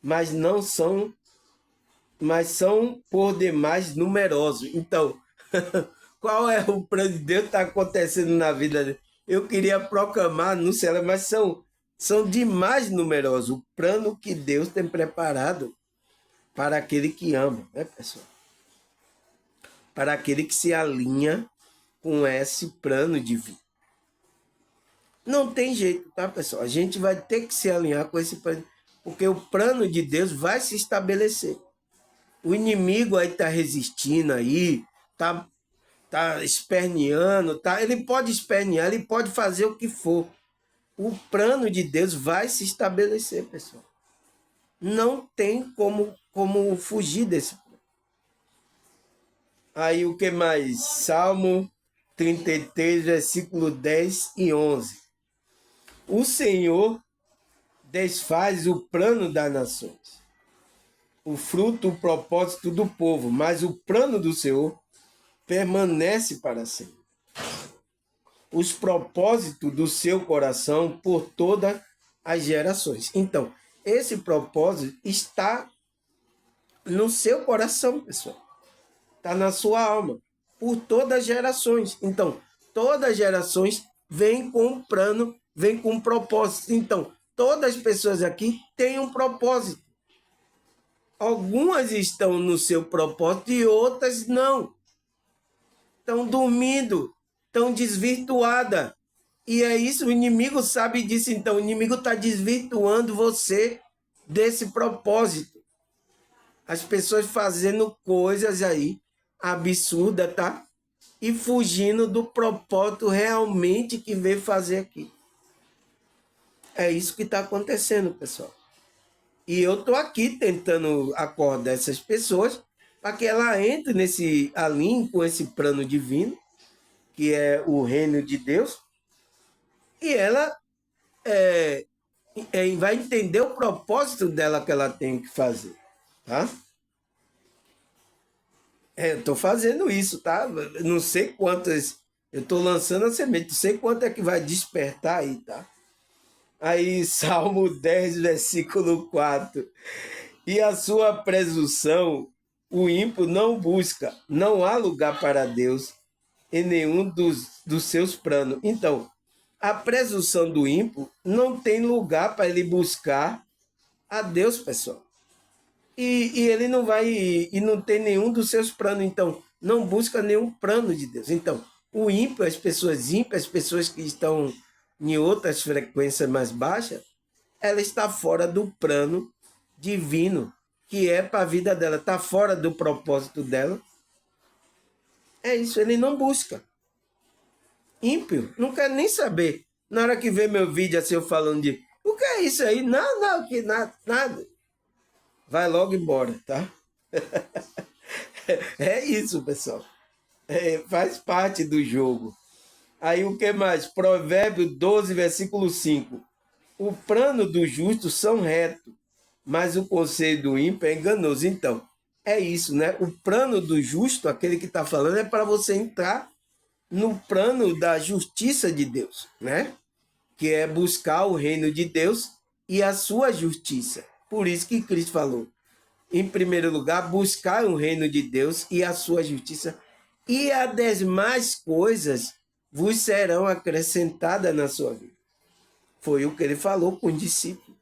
A: mas não são, mas são por demais numerosos. Então, qual é o plano de Deus que está acontecendo na vida dele? Eu queria proclamar, anunciar, mas são demais numerosos. O plano que Deus tem preparado para aquele que ama, né, pessoal? Para aquele que se alinha com esse plano divino. Não tem jeito, tá, pessoal? A gente vai ter que se alinhar com esse plano, porque o plano de Deus vai se estabelecer. O inimigo aí está resistindo aí, tá esperneando, tá? Ele pode espernear, ele pode fazer o que for. O plano de Deus vai se estabelecer, pessoal. Não tem como fugir desse plano. Aí o que mais? Salmo 33, versículo 10 e 11. O Senhor desfaz o plano das nações, o fruto, o propósito do povo, mas o plano do Senhor permanece para sempre. Os propósitos do seu coração por todas as gerações. Então, esse propósito está no seu coração, pessoal. Está na sua alma, por todas as gerações. Então, todas as gerações vêm com um plano, vêm com um propósito. Então, todas as pessoas aqui têm um propósito. Algumas estão no seu propósito e outras não. Estão dormindo, estão desvirtuadas. E é isso, o inimigo sabe disso. Então, o inimigo está desvirtuando você desse propósito. As pessoas fazendo coisas aí absurdas, tá? E fugindo do propósito realmente que veio fazer aqui. É isso que está acontecendo, pessoal. E eu estou aqui tentando acordar essas pessoas para que ela entre nesse alinho com esse plano divino, que é o reino de Deus, e ela vai entender o propósito dela que ela tem que fazer, tá? Eu estou fazendo isso, tá? Não sei quantas, eu estou lançando a semente, não sei quanto é que vai despertar aí, tá? Aí, Salmo 10, versículo 4. E a sua presunção, o ímpio não busca, não há lugar para Deus em nenhum dos seus planos. Então, a presunção do ímpio não tem lugar para ele buscar a Deus, pessoal. E ele não vai, e não tem nenhum dos seus planos, então, não busca nenhum plano de Deus. Então, o ímpio, as pessoas ímpias, as pessoas que estão em outras frequências mais baixas, ela está fora do plano divino, que é para a vida dela, está fora do propósito dela. É isso, ele não busca. Ímpio, não quer nem saber. Na hora que vê meu vídeo assim, eu falando de o que é isso aí? Não, que nada. Vai logo embora, tá? É isso, pessoal. Faz parte do jogo. Aí o que mais? Provérbio 12, versículo 5. O plano do justo são retos, mas o conselho do ímpio é enganoso. Então, é isso, né? O plano do justo, aquele que está falando, é para você entrar no plano da justiça de Deus, né? Que é buscar o reino de Deus e a sua justiça. Por isso que Cristo falou, em primeiro lugar, buscar o reino de Deus e a sua justiça, e as demais coisas vos serão acrescentadas na sua vida. Foi o que ele falou com os discípulos.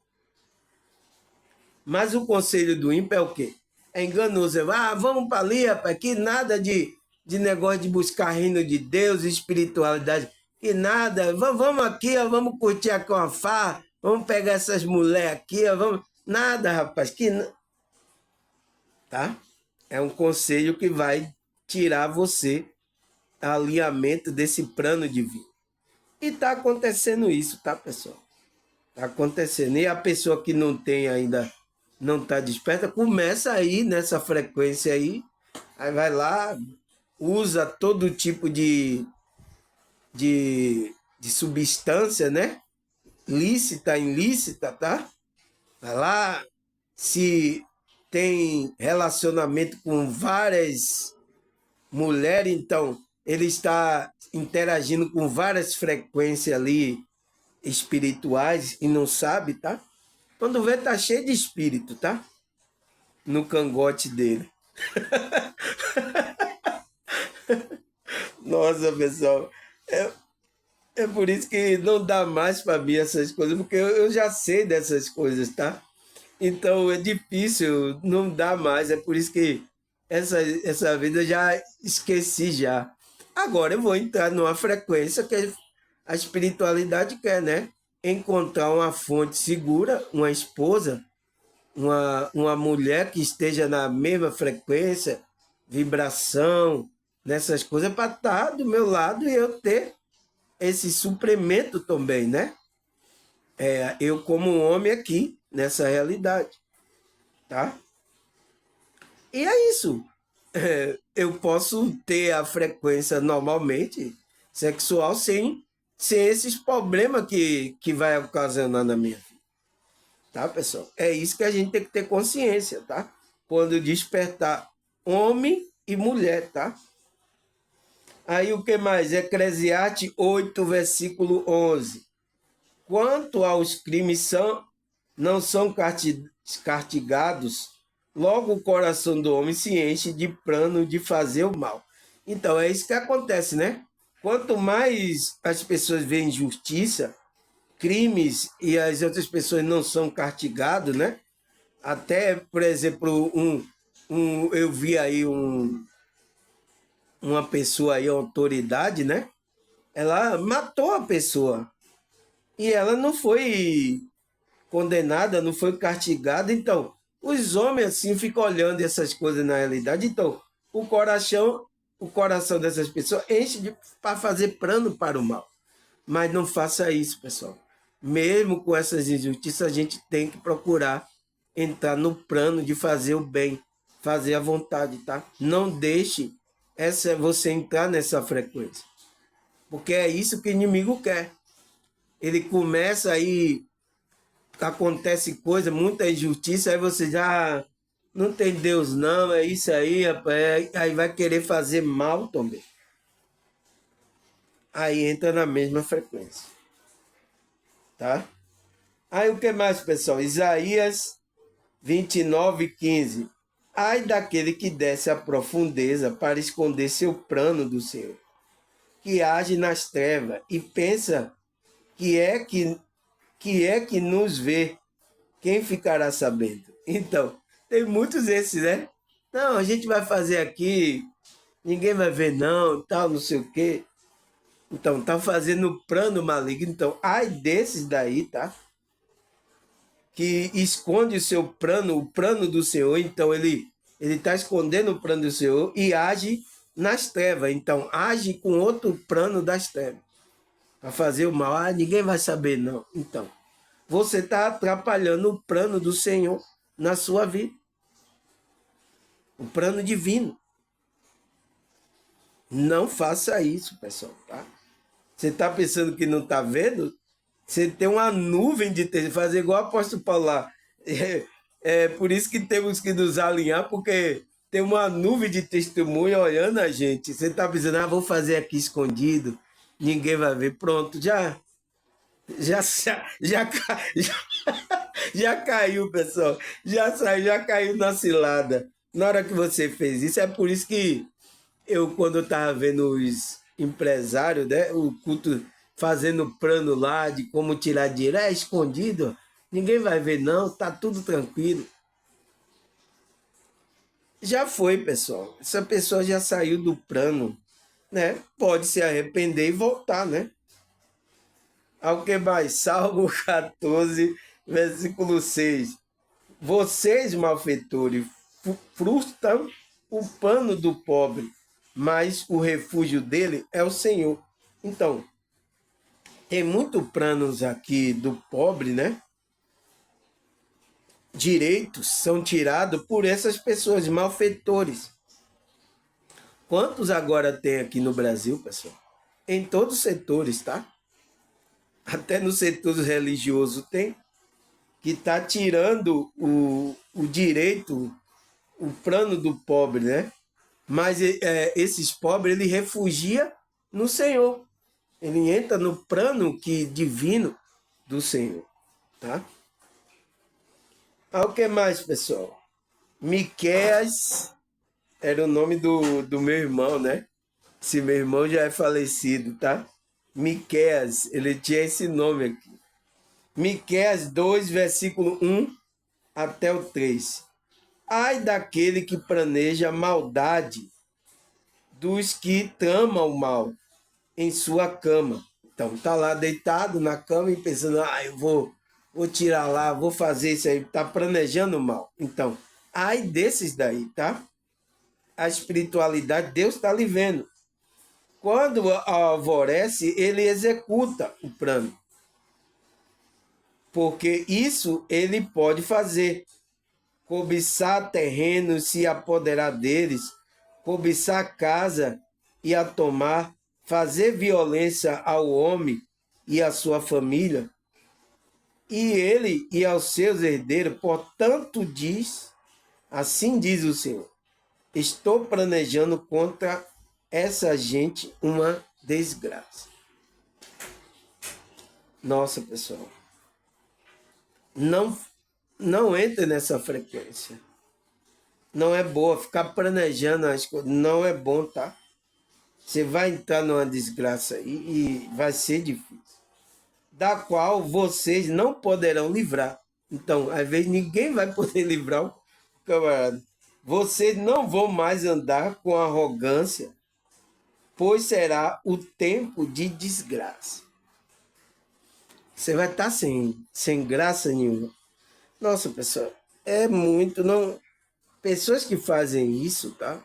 A: Mas o conselho do ímpio é o quê? É enganoso. Vamos para ali, rapaz, que nada de negócio de buscar reino de Deus, espiritualidade, que nada. Vamos aqui, vamos curtir aqui uma farra, vamos pegar essas mulheres aqui, vamos... Nada, rapaz, que... Tá? É um conselho que vai tirar você alinhamento desse plano divino. E está acontecendo isso, tá, pessoal? Está acontecendo. E a pessoa que não tem ainda, não está desperta, começa aí nessa frequência aí, aí vai lá, usa todo tipo de substância, né? Lícita, ilícita, tá? Vai lá, se tem relacionamento com várias mulheres, então ele está interagindo com várias frequências ali espirituais e não sabe, tá? Quando vê, tá cheio de espírito, tá? No cangote dele. Nossa, pessoal, é por isso que não dá mais para mim essas coisas, porque eu já sei dessas coisas, tá? Então é difícil, não dá mais, é por isso que essa vida eu já esqueci já. Agora eu vou entrar numa frequência que a espiritualidade quer, né? Encontrar uma fonte segura, uma esposa, uma mulher que esteja na mesma frequência, vibração, nessas coisas, para estar do meu lado e eu ter esse suplemento também, né? Eu como homem aqui, nessa realidade, tá? E é isso. Eu posso ter a frequência normalmente sexual sem esses problemas que vai ocasionar na minha vida. Tá, pessoal? É isso que a gente tem que ter consciência, tá? Quando despertar homem e mulher, tá? Aí o que mais? Eclesiastes 8, versículo 11. Quanto aos crimes não são castigados, logo o coração do homem se enche de plano de fazer o mal. Então, é isso que acontece, né? Quanto mais as pessoas veem injustiça, crimes e as outras pessoas não são castigadas, né? Até, por exemplo, eu vi aí uma pessoa aí, autoridade, né? Ela matou a pessoa e ela não foi condenada, não foi castigada. Então, os homens assim ficam olhando essas coisas na realidade. Então, o coração dessas pessoas enche para fazer plano para o mal. Mas não faça isso, pessoal. Mesmo com essas injustiças, a gente tem que procurar entrar no plano de fazer o bem, fazer a vontade, tá? Não deixe você entrar nessa frequência. Porque é isso que o inimigo quer. Ele começa aí, acontece coisa, muita injustiça, aí você já não tem Deus não, é isso aí, rapaz, aí vai querer fazer mal também. Aí entra na mesma frequência, tá? Aí o que mais, pessoal? Isaías 29:15. Ai daquele que desce à profundeza para esconder seu plano do Senhor, que age nas trevas e pensa que nos vê, quem ficará sabendo? Então, tem muitos desses, né? Não, a gente vai fazer aqui, ninguém vai ver não, tal, não sei o quê. Então, tá fazendo plano maligno. Então, ai desses daí, tá? Que esconde o seu plano, o plano do Senhor. Então, ele está escondendo o plano do Senhor e age nas trevas. Então, age com outro plano das trevas. Para fazer o mal. Ah, ninguém vai saber, não. Então, você está atrapalhando o plano do Senhor na sua vida. O plano divino. Não faça isso, pessoal, tá? Você está pensando que não está vendo? Você tem uma nuvem de texto. Fazer igual o apóstolo Paulo lá. É por isso que temos que nos alinhar, porque tem uma nuvem de testemunho olhando a gente. Você está pensando, vou fazer aqui escondido, ninguém vai ver. Pronto, já, já, já caiu, pessoal. Já saiu, já caiu na cilada. Na hora que você fez isso, é por isso que quando eu estava vendo os empresários, né, o culto fazendo plano lá de como tirar dinheiro, é escondido, ninguém vai ver não, tá tudo tranquilo. Já foi, pessoal. Essa pessoa já saiu do plano, né? Pode se arrepender e voltar, né? Ao que mais? Salmo 14, versículo 6. Vocês, malfeitores, frustram o pano do pobre, mas o refúgio dele é o Senhor. Então, tem muitos planos aqui do pobre, né? Direitos são tirados por essas pessoas, malfeitores. Quantos agora tem aqui no Brasil, pessoal? Em todos os setores, tá? Até no setor religioso tem, que está tirando o direito o plano do pobre, né? Mas esses pobres, ele refugia no Senhor. Ele entra no plano divino do Senhor, tá? O que mais, pessoal? Miqueias era o nome do meu irmão, né? Esse meu irmão já é falecido, tá? Miqueias, ele tinha esse nome aqui. Miqueias 2, versículo 1 até o 3. Ai daquele que planeja maldade, dos que tramam o mal em sua cama. Então, tá lá deitado na cama e pensando, eu vou tirar lá, vou fazer isso aí, tá planejando mal. Então, ai desses daí, tá? A espiritualidade, Deus está lhe vendo. Quando alvorece, ele executa o plano. Porque isso ele pode fazer. Cobiçar terrenos, se apoderar deles, cobiçar casa e a tomar, fazer violência ao homem e à sua família, e ele e aos seus herdeiros, portanto assim diz o Senhor, estou planejando contra essa gente uma desgraça. Nossa, pessoal, não entre nessa frequência. Não é boa ficar planejando as coisas, não é bom, tá? Você vai entrar numa desgraça aí e vai ser difícil, da qual vocês não poderão livrar. Então, às vezes ninguém vai poder livrar o camarada. Vocês não vão mais andar com arrogância, pois será o tempo de desgraça. Você vai estar sem graça nenhuma. Nossa, pessoal, é muito, não. Pessoas que fazem isso, tá?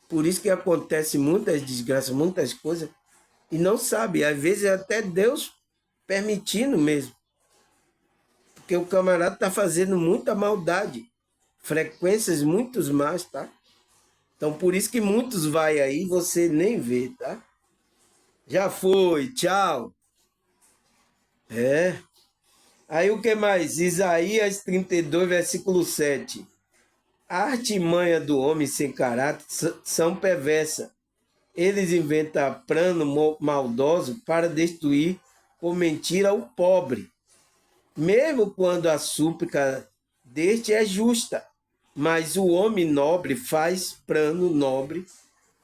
A: Por isso que acontece muitas desgraças, muitas coisas, e não sabe. Às vezes é até Deus permitindo mesmo. Porque o camarada está fazendo muita maldade. Frequências muitos mais, tá? Então por isso que muitos vai aí e você nem vê, tá? Já foi, tchau. Aí o que mais? Isaías 32, versículo 7. A artimanha do homem sem caráter são perversa. Eles inventam plano maldoso para destruir com mentira o pobre. Mesmo quando a súplica deste é justa, mas o homem nobre faz plano nobre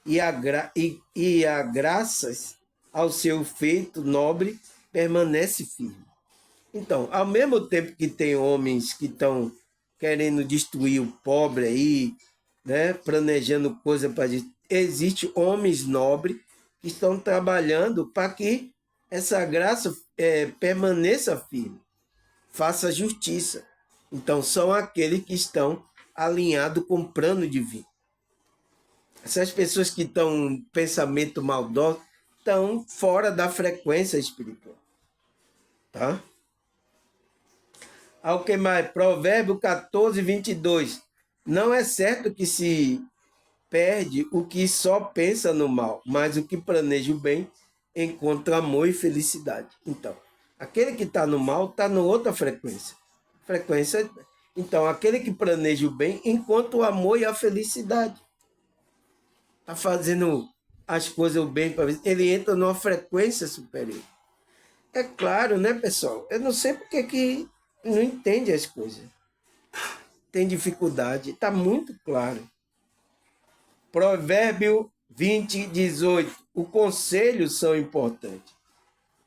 A: e a graças ao seu feito nobre permanece firme. Então, ao mesmo tempo que tem homens que estão querendo destruir o pobre aí, né, planejando coisa para existe homens nobres que estão trabalhando para que essa graça permaneça firme, faça justiça. Então, são aqueles que estão alinhados com o plano divino. Essas pessoas que estão pensamento maldoso estão fora da frequência espiritual. Tá? Ao que mais? Provérbio 14, 22. Não é certo que se perde o que só pensa no mal, mas o que planeja o bem encontra amor e felicidade. Então, aquele que está no mal está em outra frequência. Então, aquele que planeja o bem encontra o amor e a felicidade. Está fazendo as coisas o bem para ver. Ele entra numa frequência superior. É claro, né, pessoal? Eu não sei porque que não entende as coisas. Tem dificuldade. Está muito claro. Provérbio 20, 18. Os conselhos são importantes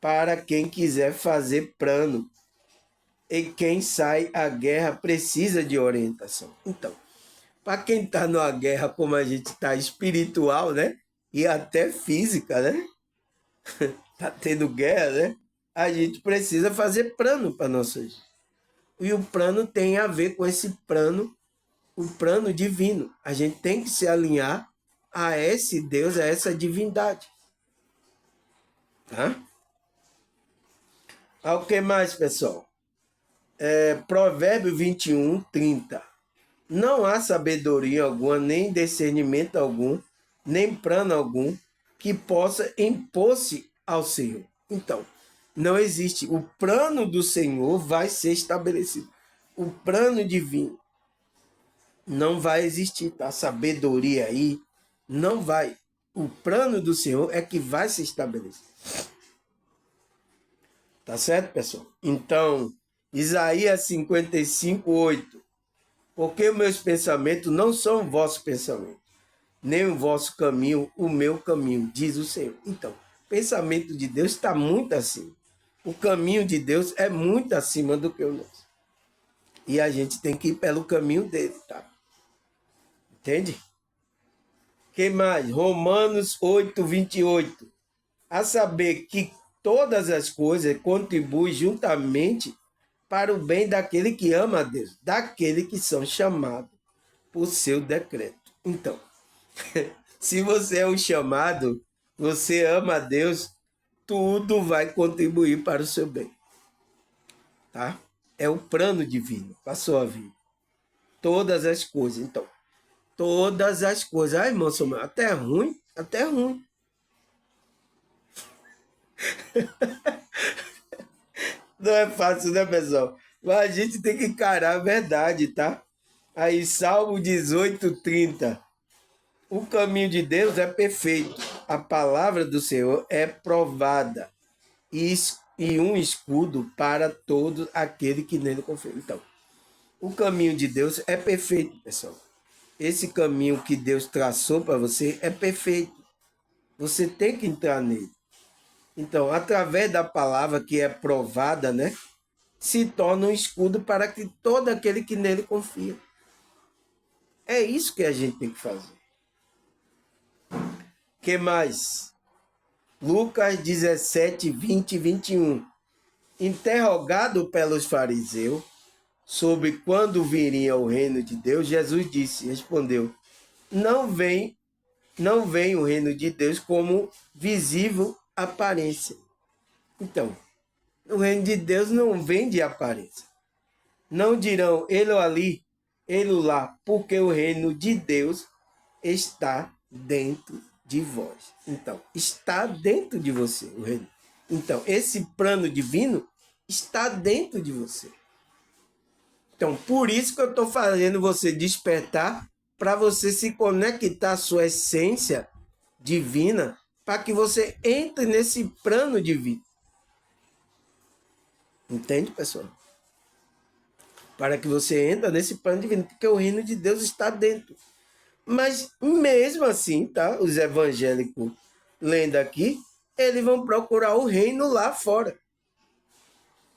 A: para quem quiser fazer plano. E quem sai à guerra precisa de orientação. Então, para quem está numa guerra como a gente está, espiritual, né? E até física, né? Está tendo guerra, né? A gente precisa fazer plano para nossa vida. E o plano tem a ver com esse plano, o plano divino. A gente tem que se alinhar a esse Deus, a essa divindade. Tá? O que mais, pessoal? Provérbio 21, 30. Não há sabedoria alguma, nem discernimento algum, nem plano algum que possa impor-se ao Senhor. Então, não existe. O plano do Senhor vai ser estabelecido. O plano divino. não vai existir, tá? Sabedoria aí não vai. O plano do Senhor é que vai se estabelecer. Tá certo, pessoal? Então, Isaías 55:8. Porque os meus pensamentos não são vossos pensamentos, nem o vosso caminho, o meu caminho, diz o Senhor. Então, o pensamento de Deus está muito acima. O caminho de Deus é muito acima do que o nosso. E a gente tem que ir pelo caminho dele, tá? Entende? Que mais? Romanos 8:28. A saber que todas as coisas contribuem juntamente para o bem daquele que ama a Deus, daquele que são chamados por seu decreto. Então, se você é o chamado, você ama a Deus, tudo vai contribuir para o seu bem. Tá? É o plano divino para a sua vida. Todas as coisas. Então, todas as coisas. Ai, irmão, até ruim, até ruim. Não é fácil, né, pessoal? Mas a gente tem que encarar a verdade, tá? Aí, Salmo 18:30. O caminho de Deus é perfeito. A palavra do Senhor é provada. E um escudo para todo aquele que nele confia. Então, o caminho de Deus é perfeito, pessoal. Esse caminho que Deus traçou para você é perfeito. Você tem que entrar nele. Então, através da palavra que é provada, né, se torna um escudo para que todo aquele que nele confia. É isso que a gente tem que fazer. Que mais? Lucas 17:20-21. Interrogado pelos fariseus sobre quando viria o reino de Deus, Jesus respondeu: não vem o reino de Deus como visível aparência. Então, o reino de Deus não vem de aparência. Não dirão ele ali, ele lá, porque o reino de Deus está dentro de vós. Então, está dentro de você o reino. Então, esse plano divino está dentro de você. Então, por isso que eu estou fazendo você despertar, para você se conectar à sua essência divina, para que você entre nesse plano divino. Entende, pessoal? Para que você entre nesse plano divino, porque o reino de Deus está dentro. Mas mesmo assim, tá? Os evangélicos lendo aqui, eles vão procurar o reino lá fora.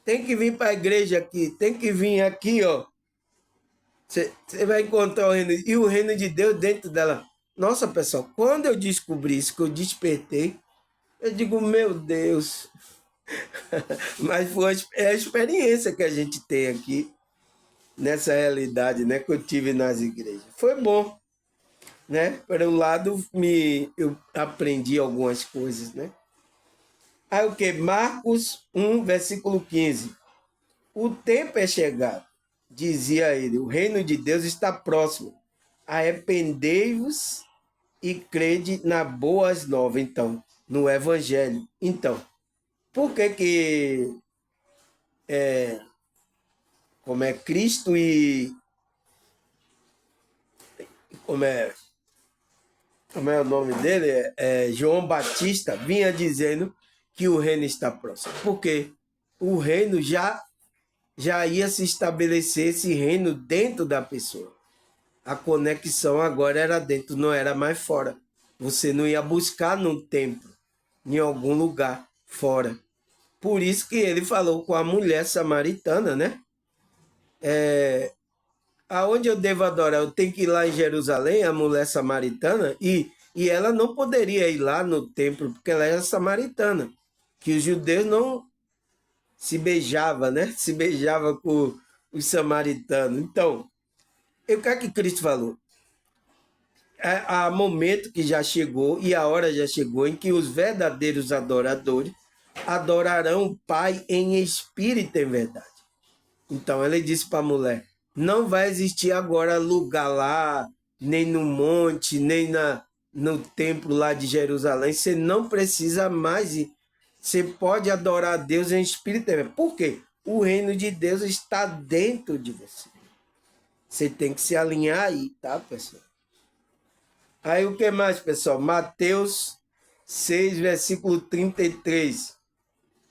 A: Tem que vir para a igreja aqui, tem que vir aqui, ó. Você vai encontrar o reino, e o reino de Deus dentro dela. Nossa, pessoal, quando eu descobri isso, que eu despertei, eu digo, meu Deus. Mas foi a experiência que a gente tem aqui, nessa realidade, né, que eu tive nas igrejas. Foi bom, né? Por um lado, eu aprendi algumas coisas, né? Aí o que? Marcos 1:15. O tempo é chegado, dizia ele, o reino de Deus está próximo. Arrependei-vos e crede na boas novas, então, no evangelho. Então, por que como é Cristo e como é o nome dele? João Batista vinha dizendo que o reino está próximo. Porque o reino já ia se estabelecer, esse reino dentro da pessoa. A conexão agora era dentro, não era mais fora. Você não ia buscar num templo, em algum lugar fora. Por isso que ele falou com a mulher samaritana, né? Aonde eu devo adorar? Eu tenho que ir lá em Jerusalém, a mulher samaritana, e ela não poderia ir lá no templo, porque ela era samaritana. Que os judeus não se beijavam, né? Se beijava com os samaritanos. Então, o que é que Cristo falou? Há momento que já chegou e a hora já chegou em que os verdadeiros adoradores adorarão o Pai em espírito e em verdade. Então ele disse para a mulher, não vai existir agora lugar lá, nem no monte, nem no templo lá de Jerusalém, você não precisa mais ir. Você pode adorar a Deus em espírito e em verdade. Por quê? O reino de Deus está dentro de você. Você tem que se alinhar aí, tá, pessoal? Aí o que mais, pessoal? Mateus 6, versículo 33.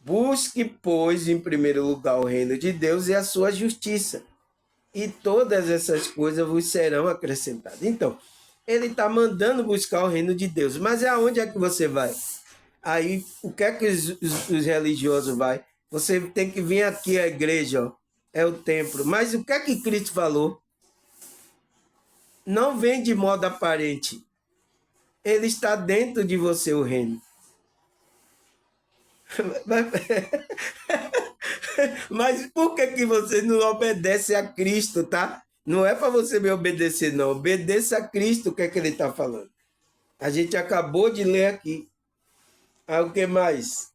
A: Busque, pois, em primeiro lugar o reino de Deus e a sua justiça, e todas essas coisas vos serão acrescentadas. Então, ele está mandando buscar o reino de Deus. Mas aonde é que você vai? Aí, o que é que os religiosos vai? Você tem que vir aqui à igreja, ó, é o templo. Mas o que é que Cristo falou? Não vem de modo aparente. Ele está dentro de você, o reino. Mas por que que você não obedece a Cristo, tá? Não é para você me obedecer, não. Obedeça a Cristo, o que é que ele está falando. A gente acabou de ler aqui. Aí o que mais?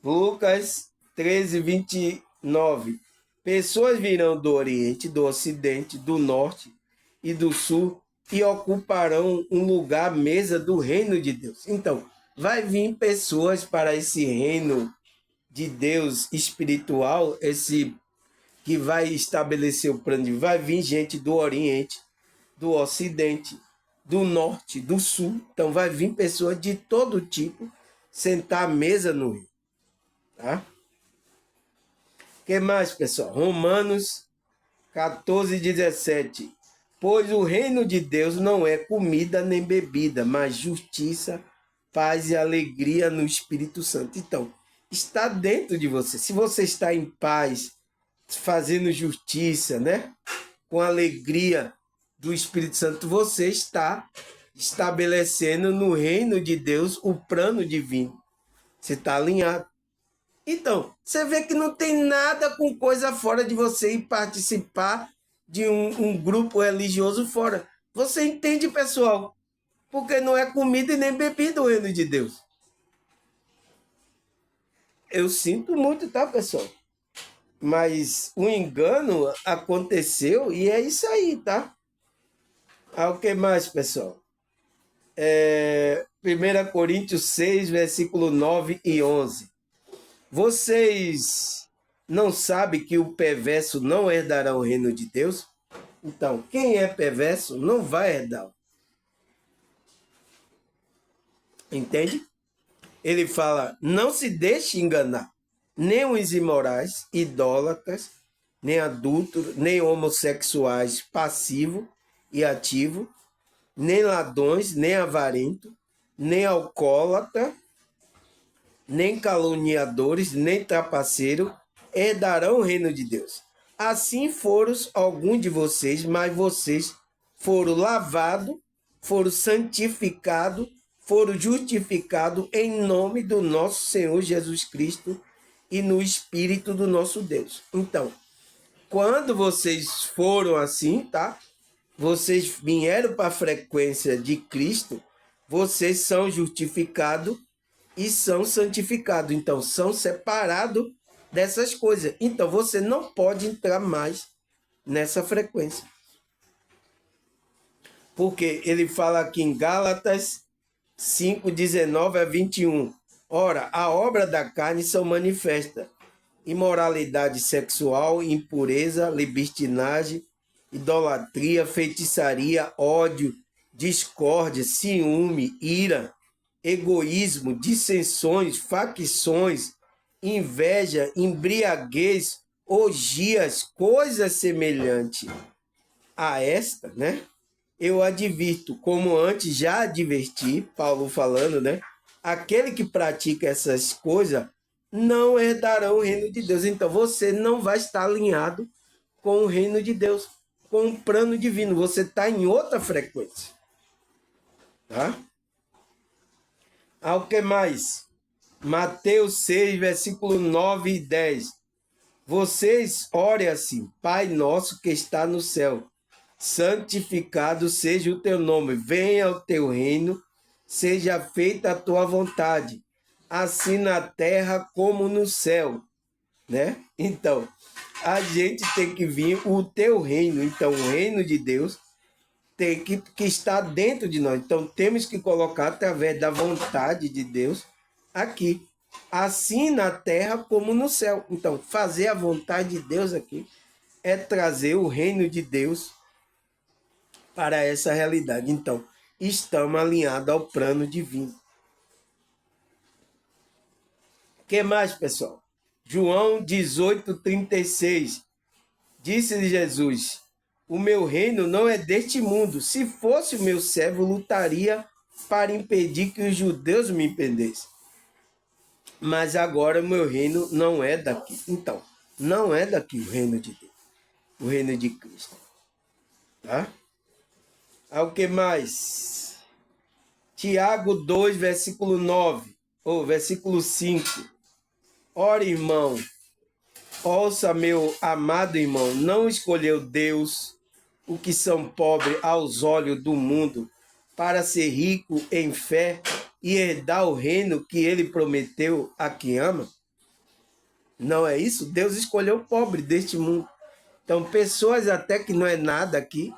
A: Lucas 13, 29. Pessoas virão do Oriente, do Ocidente, do Norte e do Sul e ocuparão um lugar à mesa do reino de Deus. Então, vai vir pessoas para esse reino de Deus espiritual, esse que vai estabelecer o plano de... Vai vir gente do Oriente, do Ocidente, do Norte, do Sul. Então, vai vir pessoas de todo tipo sentar à mesa no reino. Tá? O que mais, pessoal? Romanos 14, 17. Pois o reino de Deus não é comida nem bebida, mas justiça, paz e alegria no Espírito Santo. Então, está dentro de você. Se você está em paz, fazendo justiça, né? Com alegria do Espírito Santo, você está estabelecendo no reino de Deus o plano divino. Você está alinhado. Então, você vê que não tem nada com coisa fora de você ir participar de um grupo religioso fora. Você entende, pessoal? Porque não é comida e nem bebida o reino de Deus. Eu sinto muito, tá, pessoal? Mas o engano aconteceu e é isso aí, tá? Ah, o que mais, pessoal? 1 Coríntios 6, versículo 9 e 11. Vocês não sabem que o perverso não herdará o reino de Deus? Então, quem é perverso não vai herdar. Entende? Ele fala, não se deixe enganar. Nem os imorais, idólatras, nem adúlteros, nem homossexuais passivo e ativo, nem ladrões, nem avarento, nem alcoólatra, nem caluniadores, nem trapaceiro herdarão o reino de Deus. Assim foram alguns de vocês, mas vocês foram lavados, foram santificados, foram justificados em nome do nosso Senhor Jesus Cristo e no Espírito do nosso Deus. Então, quando vocês foram assim, tá? Vocês vieram para a frequência de Cristo, vocês são justificados e são santificados. Então, são separados dessas coisas. Então, você não pode entrar mais nessa frequência. Porque ele fala aqui em Gálatas 5, 19 a 21. Ora, a obra da carne são manifesta: imoralidade sexual, impureza, libertinagem, idolatria, feitiçaria, ódio, discórdia, ciúme, ira, egoísmo, dissensões, facções, inveja, embriaguez, orgias, coisas semelhantes a esta, né? Eu advirto, como antes já adverti, Paulo falando, né? Aquele que pratica essas coisas não herdarão o reino de Deus. Então você não vai estar alinhado com o reino de Deus, com o plano divino. Você está em outra frequência. Tá? Ao que mais? Mateus 6, versículo 9 e 10. Vocês orem assim: Pai nosso que está no céu, santificado seja o teu nome, venha o teu reino, seja feita a tua vontade, assim na terra como no céu, né? Então, a gente tem que vir o teu reino. Então, o reino de Deus tem que estar dentro de nós. Então, temos que colocar através da vontade de Deus aqui, assim na terra como no céu. Então, fazer a vontade de Deus aqui é trazer o reino de Deus para essa realidade. Então, estamos alinhados ao plano divino. O que mais, pessoal? João 18:36. Disse-lhe Jesus: o meu reino não é deste mundo. Se fosse o meu servo, lutaria para impedir que os judeus me prendessem. Mas agora o meu reino não é daqui. Então, não é daqui o reino de Deus. O reino de Cristo. Tá? O que mais? Tiago 2, versículo 9. Ou versículo 5. Ora, irmão, ouça, meu amado irmão, não escolheu Deus o que são pobres aos olhos do mundo, para ser rico em fé e herdar o reino que ele prometeu a quem ama? Não é isso? Deus escolheu o pobre deste mundo. Então, pessoas até que não é nada aqui,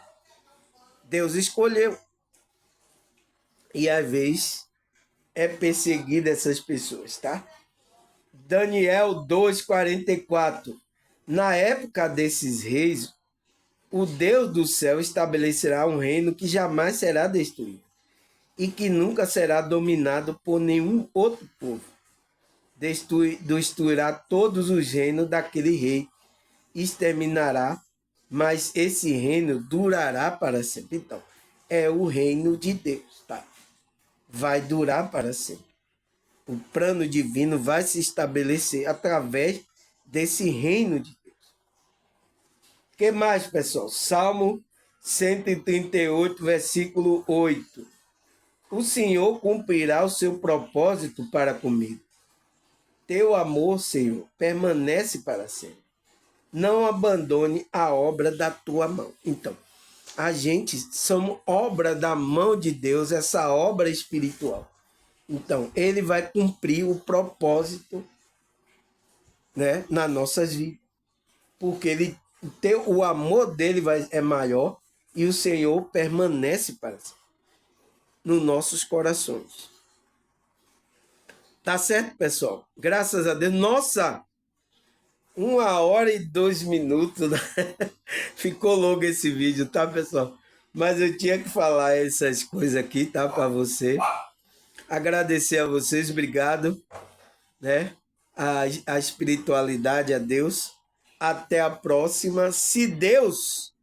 A: Deus escolheu. E às vezes é perseguida essas pessoas, tá? Daniel 2:44. Na época desses reis, o Deus do céu estabelecerá um reino que jamais será destruído e que nunca será dominado por nenhum outro povo. Destruirá todos os reinos daquele rei, exterminará, mas esse reino durará para sempre. Então, é o reino de Deus, tá? Vai durar para sempre. O plano divino vai se estabelecer através desse reino de Deus. O que mais, pessoal? Salmo 138, versículo 8. O Senhor cumprirá o seu propósito para comigo. Teu amor, Senhor, permanece para sempre. Não abandone a obra da tua mão. Então, a gente somos obra da mão de Deus, essa obra espiritual. Então, ele vai cumprir o propósito, né, nas nossas vidas. Porque o amor dele é maior e o Senhor permanece para sempre nos nossos corações. Tá certo, pessoal? Graças a Deus. Nossa! 1 hora e 2 minutos. Ficou longo esse vídeo, tá, pessoal? Mas eu tinha que falar essas coisas aqui, tá, para você. Agradecer a vocês, obrigado, né? A espiritualidade, a Deus. Até a próxima, se Deus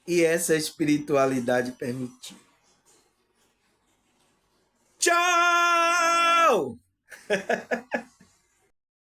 A: e essa espiritualidade permitir. Tchau!